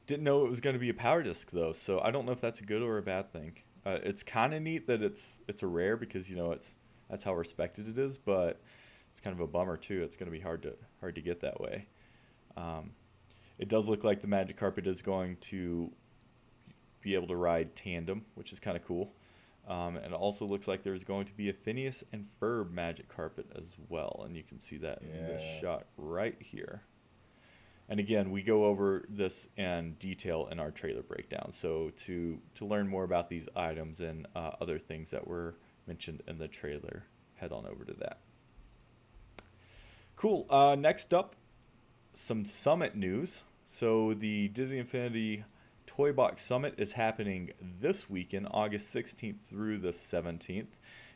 Didn't know it was going to be a power disc though, so I don't know if that's a good or a bad thing. It's kind of neat that it's a rare because that's how respected it is, but it's kind of a bummer too. It's going to be hard to get that way. It does look like the magic carpet is going to be able to ride tandem, which is kind of cool. And it also looks like there's going to be a Phineas and Ferb magic carpet as well, and you can see that in this shot right here. And again, we go over this in detail in our trailer breakdown. So to learn more about these items and other things that were mentioned in the trailer, head on over to that. Cool. Next up, some Summit news. So the Disney Infinity Toy Box Summit is happening this weekend, August 16th through the 17th.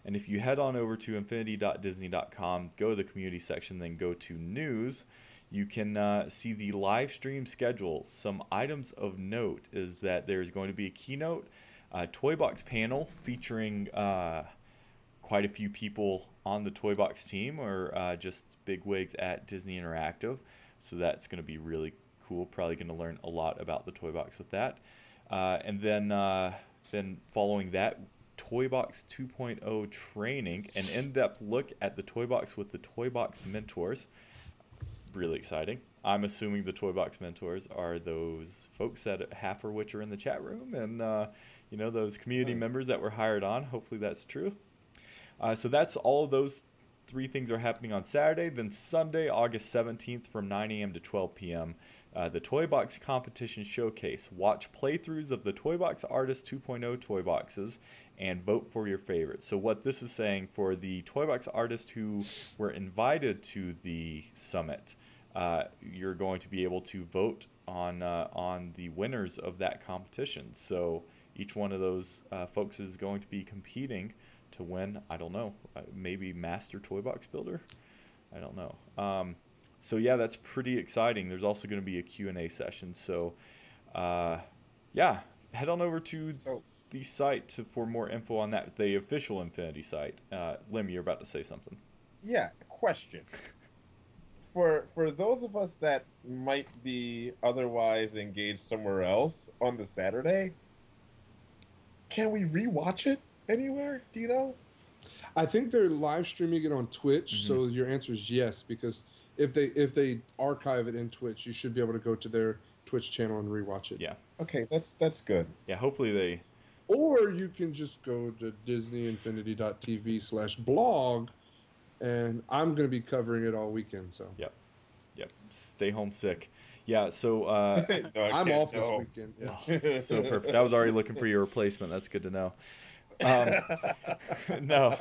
And if you head on over to infinity.disney.com, go to the community section, then go to news, you can see the live stream schedule. Some items of note is that there's going to be a keynote Toy Box panel featuring quite a few people on the Toy Box team, or just bigwigs at Disney Interactive. So that's going to be really cool. Probably going to learn a lot about the Toy Box with that. And then following that, Toy Box 2.0 training, an in-depth look at the Toy Box with the Toy Box mentors. Really exciting. I'm assuming the Toy Box mentors are those folks that half of which are in the chat room, and those community members that were hired on. Hopefully that's true. So that's all of those three things are happening on Saturday. Then Sunday, August 17th from 9 a.m. to 12 p.m., the Toy Box Competition Showcase. Watch playthroughs of the Toy Box Artist 2.0 toy boxes and vote for your favorites. So what this is saying for the Toy Box artists who were invited to the summit, you're going to be able to vote on the winners of that competition. So each one of those folks is going to be competing to win, I don't know, maybe Master Toy Box Builder? I don't know. So yeah, that's pretty exciting. There's also going to be a Q&A session. So yeah, head on over to the site for more info on that, the official Infinity site. Lim, you're about to say something. Yeah, question. For those of us that might be otherwise engaged somewhere else on the Saturday, can we rewatch it anywhere? Do you know? I think they're live streaming it on Twitch, so your answer is yes, because if they archive it in Twitch, you should be able to go to their Twitch channel and rewatch it. Yeah. Okay, that's good. Yeah, hopefully they... Or you can just go to disneyinfinity.tv/blog, and I'm going to be covering it all weekend. So. Yep. Stay homesick. Yeah. So No, I'm off this weekend. Yeah. Oh, so perfect. I was already looking for your replacement. That's good to know. No,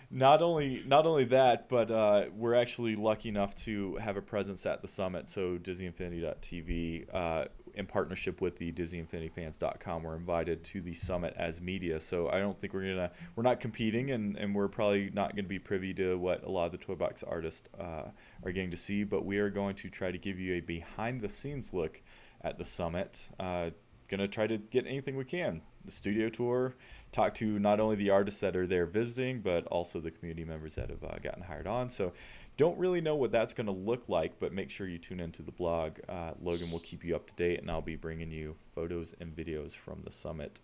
not only that, but we're actually lucky enough to have a presence at the summit. So DisneyInfinity.tv, in partnership with the DisneyInfinityFans.com, we're invited to the summit as media. So I don't think we're not competing, and we're probably not gonna be privy to what a lot of the Toy Box artists are getting to see. But we are going to try to give you a behind-the-scenes look at the summit. Gonna try to get anything we can. The studio tour, talk to not only the artists that are there visiting, but also the community members that have gotten hired on. So don't really know what that's going to look like, but make sure you tune into the blog. Logan will keep you up to date, and I'll be bringing you photos and videos from the summit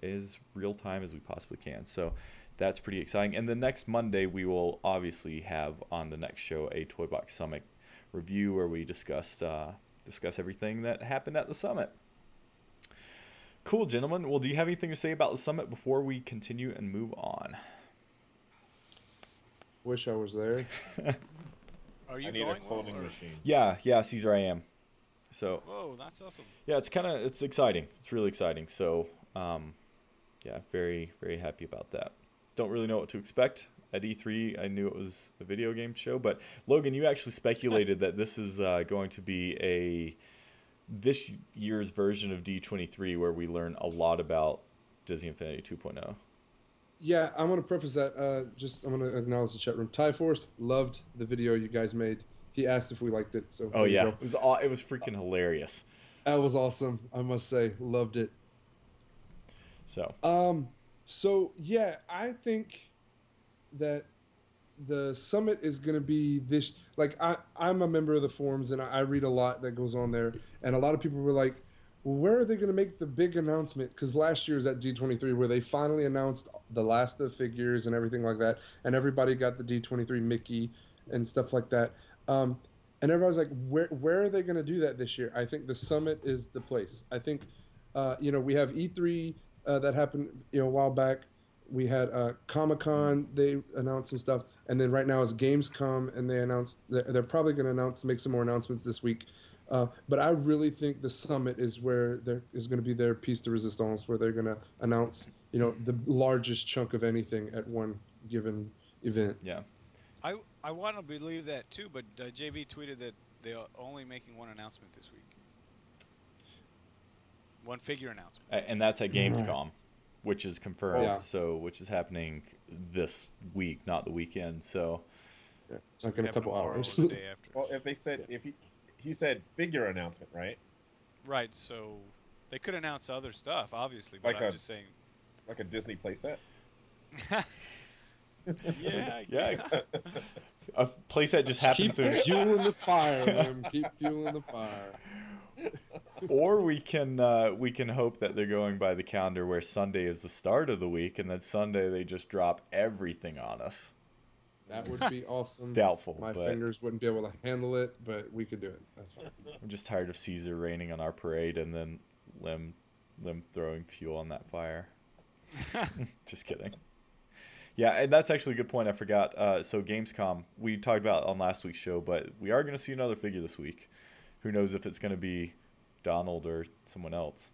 as real time as we possibly can. So that's pretty exciting. And the next Monday, we will obviously have on the next show a Toy Box Summit review where we discuss everything that happened at the summit. Cool, gentlemen. Well, do you have anything to say about the summit before we continue and move on? Wish I was there. Are you I need going? a cloning or- machine. Yeah, Cesar, I am. So Whoa, that's awesome. yeah, it's exciting. It's really exciting. So yeah, very very happy about that. Don't really know what to expect at E3. I knew it was a video game show, but Logan, you actually speculated that this is going to be this year's version of D23 where we learn a lot about Disney Infinity 2.0. Yeah, I'm gonna preface that. I'm gonna acknowledge the chat room. Ty Force loved the video you guys made. He asked if we liked it. So Oh there you yeah, go. it was freaking hilarious. That was awesome. I must say, loved it. So So yeah, I think that the summit is going to be this. Like I'm a member of the forums and I read a lot that goes on there, and a lot of people were like, well, where are they going to make the big announcement? Because last year was at D23 where they finally announced the last of the figures and everything like that, and everybody got the D23 Mickey and stuff like that. And everybody's like, where are they going to do that this year? I think the summit is the place. I think, we have E3 that happened, a while back. We had Comic-Con, they announced some stuff, and then right now is Gamescom, and they announced they're probably going to make some more announcements this week. But I really think the summit is where there is going to be their piece de resistance, where they're going to announce, the largest chunk of anything at one given event. yeah. I want to believe that too, but JV tweeted that they're only making one announcement this week. One figure announcement. And that's at Gamescom, which is confirmed. Yeah. So, which is happening this week, not the weekend. So, Yeah, it's like in a Happen couple tomorrow or hours. the day after. Well, if they said if he said figure announcement, right? Right, so they could announce other stuff, obviously, but Like I'm a- just saying. Like a Disney playset. Yeah. yeah, a place that just happens Keep to. fueling the fire, man. Keep fueling the fire. Or we can hope that they're going by the calendar where Sunday is the start of the week, and then Sunday they just drop everything on us. That would be awesome. Doubtful, My but fingers wouldn't be able to handle it, but we could do it. That's fine. I'm just tired of Caesar raining on our parade and then Lim throwing fuel on that fire. Just kidding. Yeah, and that's actually a good point. I forgot. So Gamescom, we talked about on last week's show, but we are going to see another figure this week. Who knows if it's going to be Donald or someone else.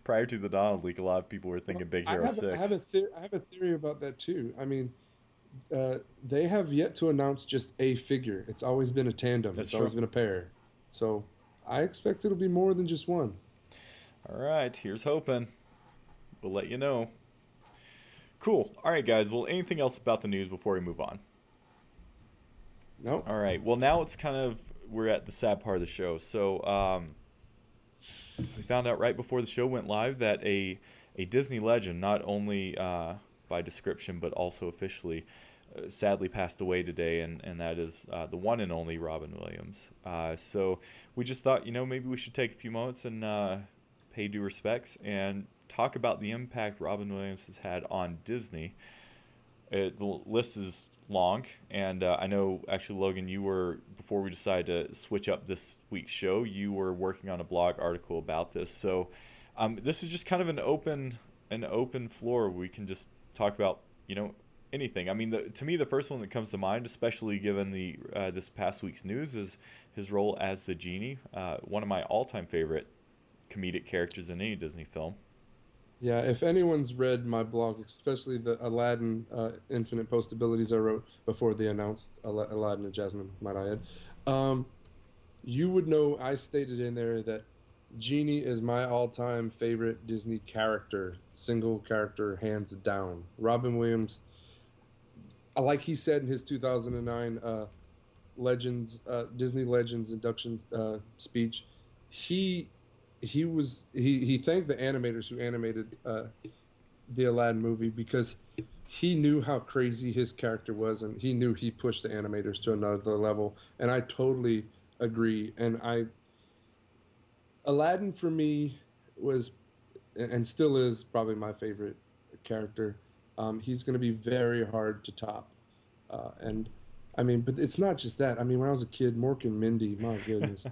Prior to the Donald leak, a lot of people were thinking Big Hero 6. I have a theory about that too. I mean, they have yet to announce just a figure. It's always been a tandem. That's It's always true. been a pair. So I expect it'll be more than just one. All right, here's hoping. We'll let you know. Cool. All right, guys. Well, anything else about the news before we move on? No. All right. Well, now it's we're at the sad part of the show. So we found out right before the show went live that a Disney legend, not only by description but also officially, sadly passed away today, and that is the one and only Robin Williams. So we just thought, maybe we should take a few moments and pay due respects and talk about the impact Robin Williams has had on Disney. The list is long, and I know actually, Logan, you were, before we decided to switch up this week's show, you were working on a blog article about this. So this is just kind of an open floor where we can just talk about anything. I mean, to me, the first one that comes to mind, especially given the this past week's news, is his role as the Genie, one of my all-time favorite comedic characters in any Disney film. Yeah, if anyone's read my blog, especially the Aladdin Infinite Post Abilities I wrote before they announced Aladdin and Jasmine, might I add, you would know I stated in there that Genie is my all-time favorite Disney character, single character, hands down. Robin Williams, like he said in his 2009 Disney Legends induction speech, he thanked the animators who animated the Aladdin movie because he knew how crazy his character was, and he knew he pushed the animators to another level. And I totally agree. And Aladdin for me was, and still is, probably my favorite character. He's going to be very hard to top. And I mean, but it's not just that. I mean, when I was a kid, Mork and Mindy, my goodness.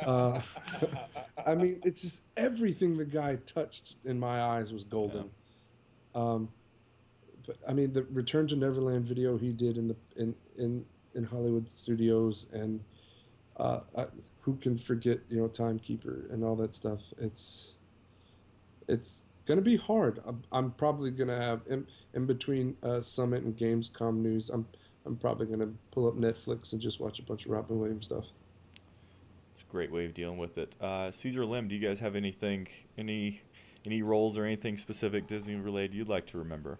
I mean, it's just everything the guy touched in my eyes was golden. but I mean, the Return to Neverland video he did in Hollywood studios, and uh, I, who can forget, Timekeeper and all that stuff. It's gonna be hard. I'm probably gonna have in between Summit and Gamescom news. I'm probably gonna pull up Netflix and just watch a bunch of Robin Williams stuff. It's a great way of dealing with it. Caesar Lim, do you guys have anything, any roles or anything specific Disney related you'd like to remember?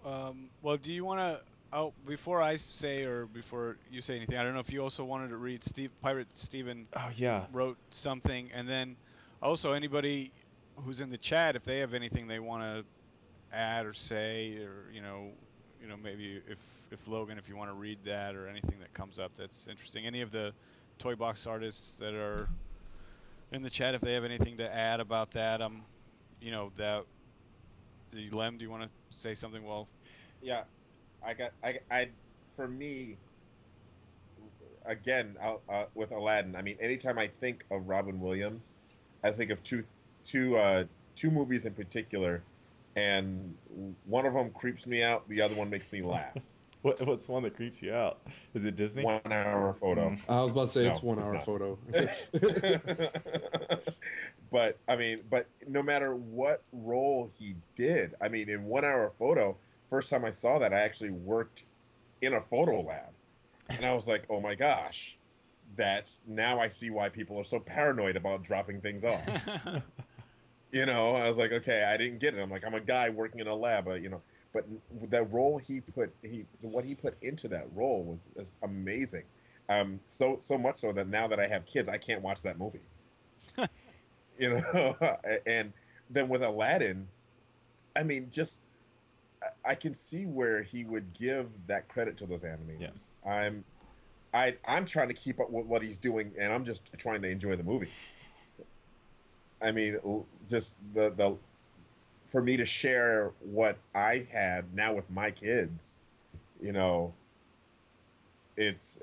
Well, do you want to? Oh, before I say or before you say anything, I don't know if you also wanted to read Pirate Steven Oh yeah, wrote something, and then also anybody who's in the chat, if they have anything they want to add or say, or maybe if Logan, if you want to read that or anything that comes up that's interesting, any of the toy box artists that are in the chat, if they have anything to add about that, that Lem, do you want to say something? Well, Yeah, I for me, again, with Aladdin. I mean, anytime I think of Robin Williams, I think of two movies in particular, and one of them creeps me out. The other one makes me laugh. what's one that creeps you out? Is it Disney? 1 hour photo. I was about to say No, it's 1 it's hour not. photo. But I mean, but no matter what role he did, I mean, in 1 hour photo, first time I saw that, I actually worked in a photo lab, and I was like, oh my gosh, that's now I see why people are so paranoid about dropping things off. I was like, okay, I didn't get it. I'm like, I'm a guy working in a lab, but the role what he put into that role was amazing. So much so that now that I have kids, I can't watch that movie. And then with Aladdin, I mean, just I can see where he would give that credit to those animators. Yeah. I'm trying to keep up with what he's doing, and I'm just trying to enjoy the movie. I mean, just the for me to share what I had now with my kids, it's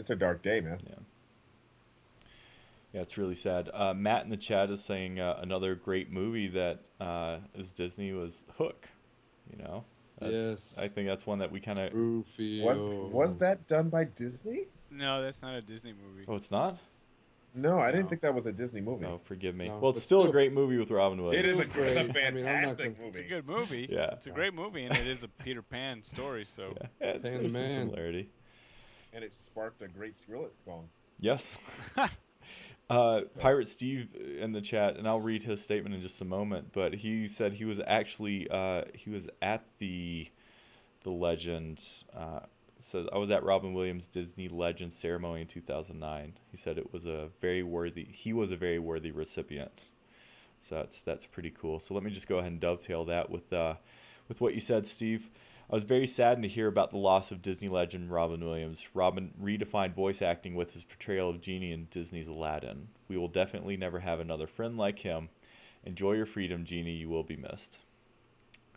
a dark day, man. Yeah. Yeah, it's really sad. Matt in the chat is saying another great movie that is Disney was Hook. Yes. I think that's one that we kind of. Was that done by Disney? No, that's not a Disney movie. Oh, it's not. No, I No. didn't think that was a Disney movie. No, forgive me. No, well, it's but still a still- great movie with Robin Williams. It is a Great. I mean, I'm not fantastic gonna- It's a movie. good movie. Yeah. It's a great movie, and it is a Peter Pan story. So Yeah, it's, Pan there's some Man. similarity. And it sparked a great Skrillex song. Yes. Pirate Steve in the chat, and I'll read his statement in just a moment. But he said he was actually he was at the Legend. Says I was at Robin Williams Disney Legend ceremony in 2009. He said it was a very worthy. He was a very worthy recipient. So that's pretty cool. So let me just go ahead and dovetail that with what you said, Steve. I was very saddened to hear about the loss of Disney legend Robin Williams. Robin redefined voice acting with his portrayal of Genie in Disney's Aladdin. We will definitely never have another friend like him. Enjoy your freedom, Genie. You will be missed.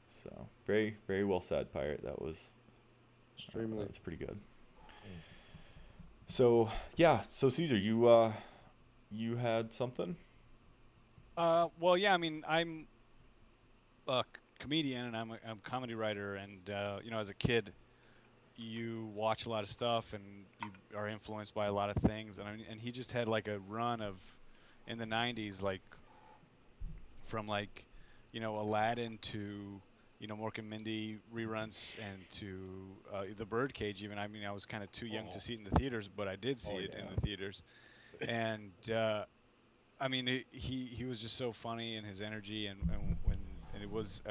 So very, very well said, Pirate. That was Extremely. that was pretty good. So yeah, so Caesar, you had something? well, yeah. I mean, I'm a comedian and I'm a comedy writer, and as a kid, you watch a lot of stuff and you are influenced by a lot of things, and he just had like a run of in the 90s, like from like Aladdin to Mork and Mindy reruns, and to the Birdcage even. I mean, I was kind of too young to see it in the theaters, but I did see it in the theaters. And I mean, he was just so funny, and his energy, and it was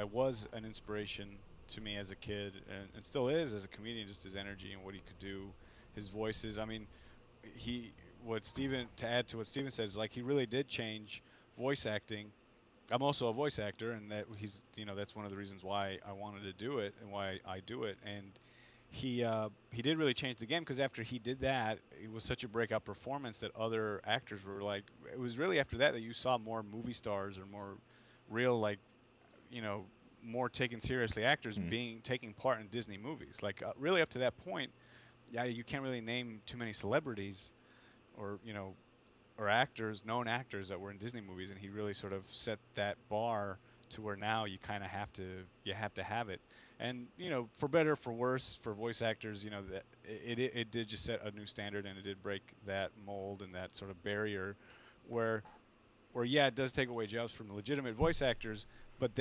an inspiration to me as a kid, and still is as a comedian, just his energy and what he could do, his voices. I mean, to add to what Steven said, is like he really did change voice acting. I'm also a voice actor, and that that's one of the reasons why I wanted to do it and why I do it. And he did really change the game, because after he did that, it was such a breakout performance that other actors were like, it was really after that you saw more movie stars or more real, like, more taken seriously actors taking part in Disney movies. Like really up to that point, yeah, you can't really name too many celebrities or known actors that were in Disney movies, and he really sort of set that bar to where now you kind of have to have it. And for better or for worse, for voice actors, that it did just set a new standard, and it did break that mold and that sort of barrier, where yeah, it does take away jobs from legitimate voice actors, but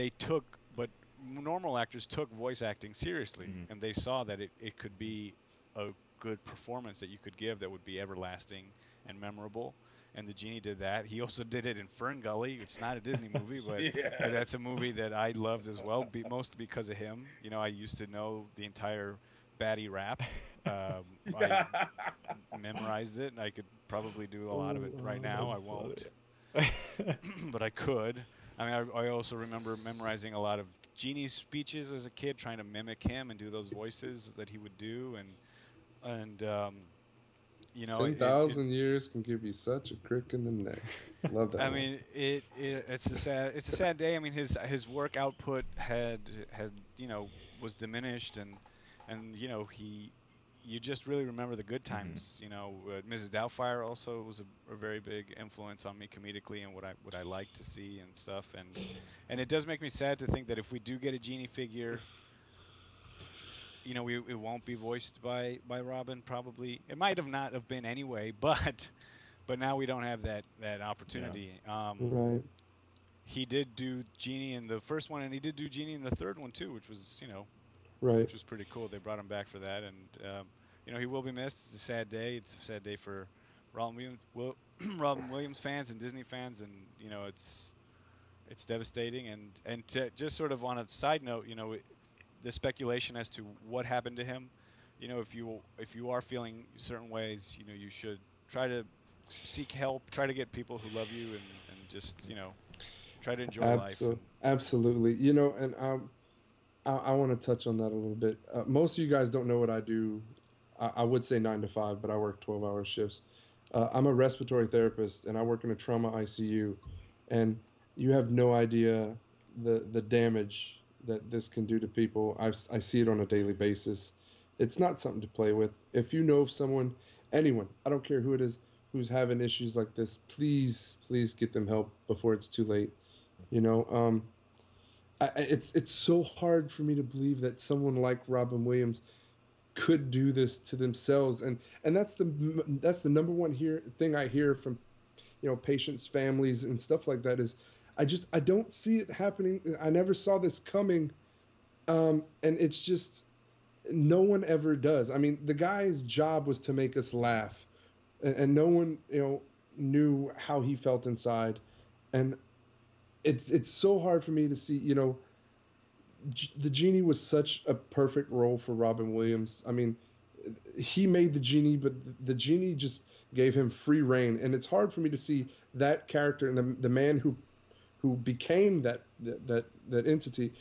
normal actors took voice acting seriously, and they saw that it could be a good performance that you could give that would be everlasting and memorable. And the Genie did that. He also did it in Fern Gully. It's not a Disney movie, but Yes. that's a movie that I loved as well, mostly because of him. I used to know the entire Batty rap. I memorized it, and I could probably do a lot of it right now. I won't. But I could. I mean, I also remember memorizing a lot of Genie's speeches as a kid, trying to mimic him and do those voices that he would do, and 10,000 years can give you such a crick in the neck. Love that. I mean, it's a sad day. I mean, his work output had was diminished, and you just really remember the good times. Mrs. Doubtfire also was a very big influence on me comedically, and what I like to see and stuff. And it does make me sad to think that if we do get a Genie figure, it won't be voiced by Robin. Probably it might have not have been anyway, but now we don't have that opportunity. Yeah. Right. He did do Genie in the first one, and he did do Genie in the third one too, which was right. Which was pretty cool. They brought him back for that, and he will be missed. It's a sad day. It's a sad day for Robin Williams fans and Disney fans, and it's devastating. And to, just sort of on a side note, the speculation as to what happened to him. If you are feeling certain ways, you should try to seek help. Try to get people who love you, and just try to enjoy life. Absolutely. And I want to touch on that a little bit. Most of you guys don't know what I do. I would say 9 to 5, but I work 12-hour shifts. I'm a respiratory therapist, and I work in a trauma ICU. And you have no idea the damage that this can do to people. I see it on a daily basis. It's not something to play with. If you know of someone, anyone, I don't care who it is, who's having issues like this, please get them help before it's too late. It's so hard for me to believe that someone like Robin Williams could do this to themselves, and that's the number one thing I hear from patients, families, and stuff like that is I don't see it happening. I never saw this coming, and it's just no one ever does. I mean, the guy's job was to make us laugh, and no one knew how he felt inside, and it's so hard for me to see. The Genie was such a perfect role for Robin Williams. I mean, he made the Genie, but the Genie just gave him free reign, and it's hard for me to see that character and the man who became that entity,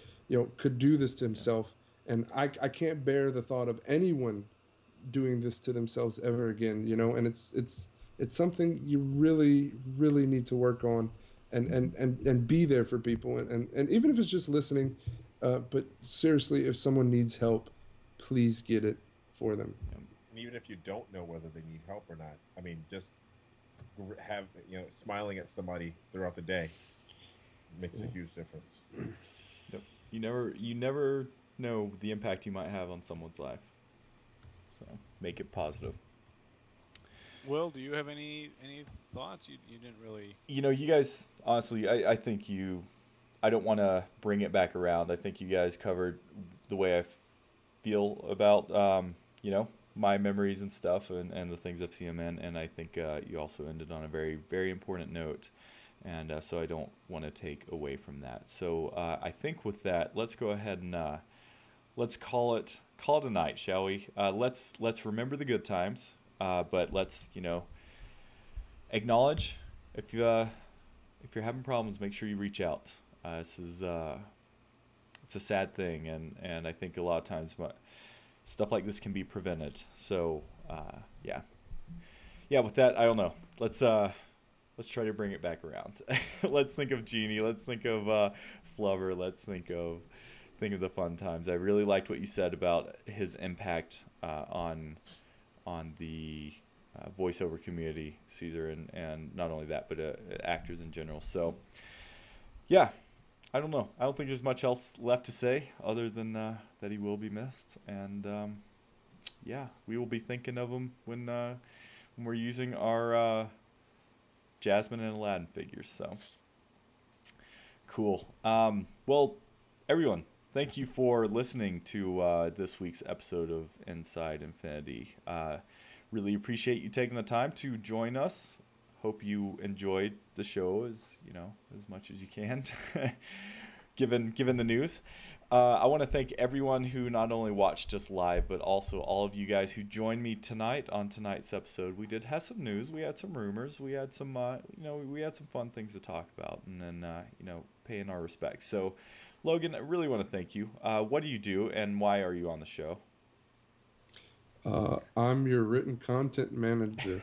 could do this to himself. And I can't bear the thought of anyone doing this to themselves ever again. And it's something you really need to work on, and be there for people, and even if it's just listening. But seriously, if someone needs help, please get it for them. And even if you don't know whether they need help or not, I mean, just have smiling at somebody throughout the day makes a huge difference. Yep. You never know the impact you might have on someone's life. So make it positive. Will, do you have any thoughts? You didn't really. You guys, honestly, I think I don't want to bring it back around. I think you guys covered the way I feel about, my memories and stuff and the things I've seen him in. And I think you also ended on a very, very important note. And so I don't want to take away from that. So I think with that, let's go ahead and let's call it a night, shall we? Let's remember the good times, but let's acknowledge if you're having problems, make sure you reach out. This is it's a sad thing, and I think a lot of times stuff like this can be prevented. So yeah. With that, I don't know. Let's try to bring it back around. Let's think of Genie. Let's think of Flubber. Let's think of the fun times. I really liked what you said about his impact on the voiceover community, Cesar, and not only that, but actors in general. So yeah. I don't know. I don't think there's much else left to say other than that he will be missed. And yeah, we will be thinking of him when we're using our Jasmine and Aladdin figures. So cool. Well, everyone, thank you for listening to this week's episode of Inside Infinity. Really appreciate you taking the time to join us. Hope you enjoyed the show as much as you can, given the news. I want to thank everyone who not only watched us live, but also all of you guys who joined me tonight on tonight's episode. We did have some news, we had some rumors, we had some we had some fun things to talk about, and then paying our respects. So, Logan, I really want to thank you. What do you do, and why are you on the show? I'm your written content manager.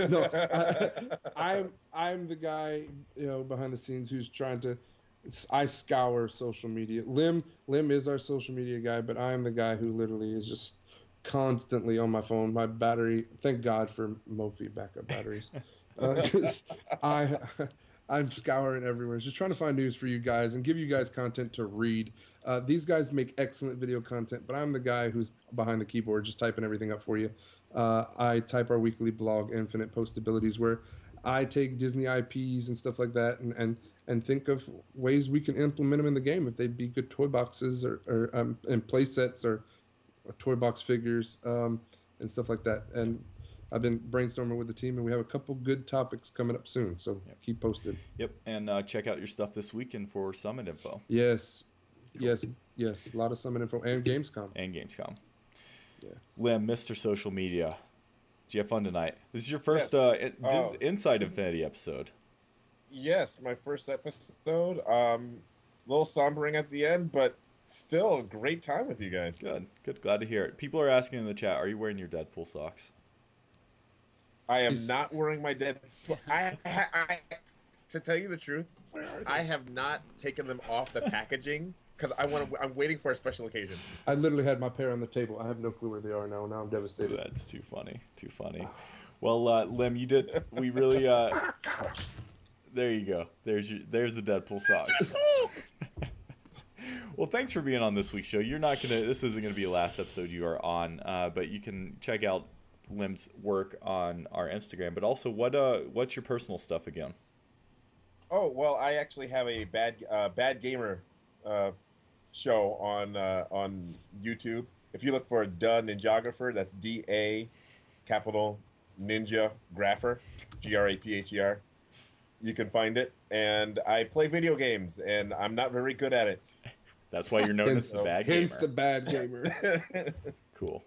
No, I'm the guy behind the scenes who's trying to. I scour social media. Lim is our social media guy, but I'm the guy who literally is just constantly on my phone. My battery. Thank God for Mophie backup batteries, because I'm scouring everywhere, just trying to find news for you guys and give you guys content to read. These guys make excellent video content, but I'm the guy who's behind the keyboard just typing everything up for you. I type our weekly blog, Infinite Postabilities, where I take Disney IPs and stuff like that and think of ways we can implement them in the game if they'd be good toy boxes or and play sets or toy box figures and stuff like that. And I've been brainstorming with the team, and we have a couple good topics coming up soon, so keep posted. Yep, and check out your stuff this weekend for Summit info. Yes, cool. Yes, a lot of Summit info and Gamescom. Yeah. Lim, Mr. Social Media, did you have fun tonight? This is your first Inside Infinity episode. Yes, my first episode. A little sombering at the end, but still a great time with you guys. Good. Glad to hear it. People are asking in the chat, are you wearing your Deadpool socks? I am not wearing my Deadpool. I to tell you the truth, I have not taken them off the packaging because I'm waiting for a special occasion. I literally had my pair on the table. I have no clue where they are now. Now I'm devastated. That's too funny. Well, Lim, you did. We really. There you go. There's the Deadpool socks. Well, thanks for being on this week's show. This isn't gonna be the last episode you are on, but you can check out Lim's work on our Instagram. But also, what's your personal stuff again? Oh well, I actually have a Badgamer show on YouTube. If you look for Da Ninjographer, that's DA capital Ninja Grapher, GRAPHER. You can find it, and I play video games, and I'm not very good at it. That's why you're known as the Badgamer. Hence the Badgamer. Cool.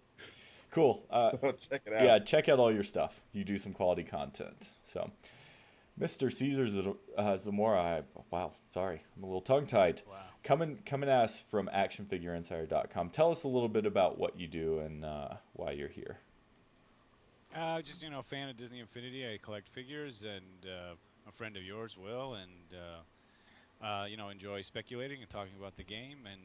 So check it out. Yeah, check out all your stuff. You do some quality content. So, Mr. Cesar Zamora, wow, sorry, I'm a little tongue-tied. Wow. Coming at us from actionfigureinsider.com. Tell us a little bit about what you do and why you're here. Just a fan of Disney Infinity. I collect figures, and a friend of yours, Will, and enjoy speculating and talking about the game, and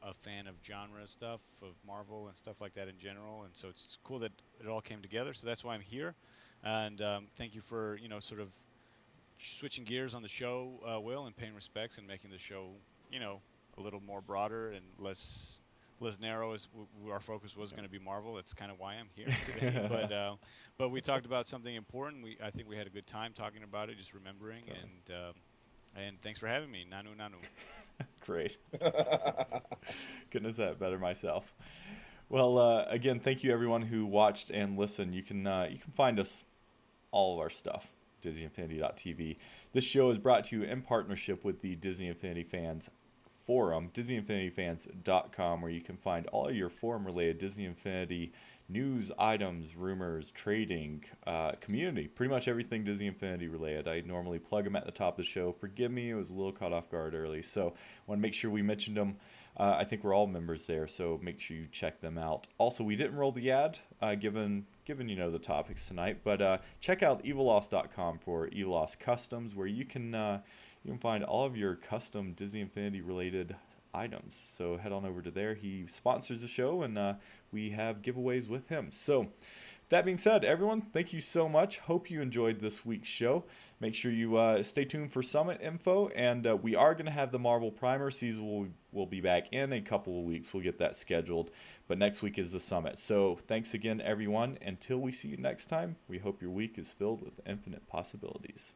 a fan of genre stuff, of Marvel and stuff like that in general, and so it's cool that it all came together. So that's why I'm here, and thank you for sort of switching gears on the show, Will, and paying respects and making the show a little more broader and less narrow as our focus was going to be Marvel. That's kind of why I'm here today. But we talked about something important. I think we had a good time talking about it, just remembering. And thanks for having me. Nanu. Great. Couldn't have said it better myself. Well, again, thank you everyone who watched and listened. You can find us all of our stuff, DisneyInfinity.tv. This show is brought to you in partnership with the Disney Infinity Fans Forum, DisneyInfinityFans.com, where you can find all your forum-related Disney Infinity news, items, rumors, trading, community, pretty much everything Disney Infinity related. I normally plug them at the top of the show. Forgive me, it was a little caught off guard early, so I want to make sure we mentioned them. I think we're all members there, so make sure you check them out. Also, we didn't roll the ad, given the topics tonight, but check out evilloss.com for Evilloss Customs, where you can find all of your custom Disney Infinity related items. So head on over to there. He sponsors the show, and we have giveaways with him. So that being said, everyone, thank you so much. Hope you enjoyed this week's show. Make sure you stay tuned for Summit info, and we are going to have the Marvel Primer. Cesar will be back in a couple of weeks. We'll get that scheduled, but next week is the Summit. So thanks again, everyone. Until we see you next time, we hope your week is filled with infinite possibilities.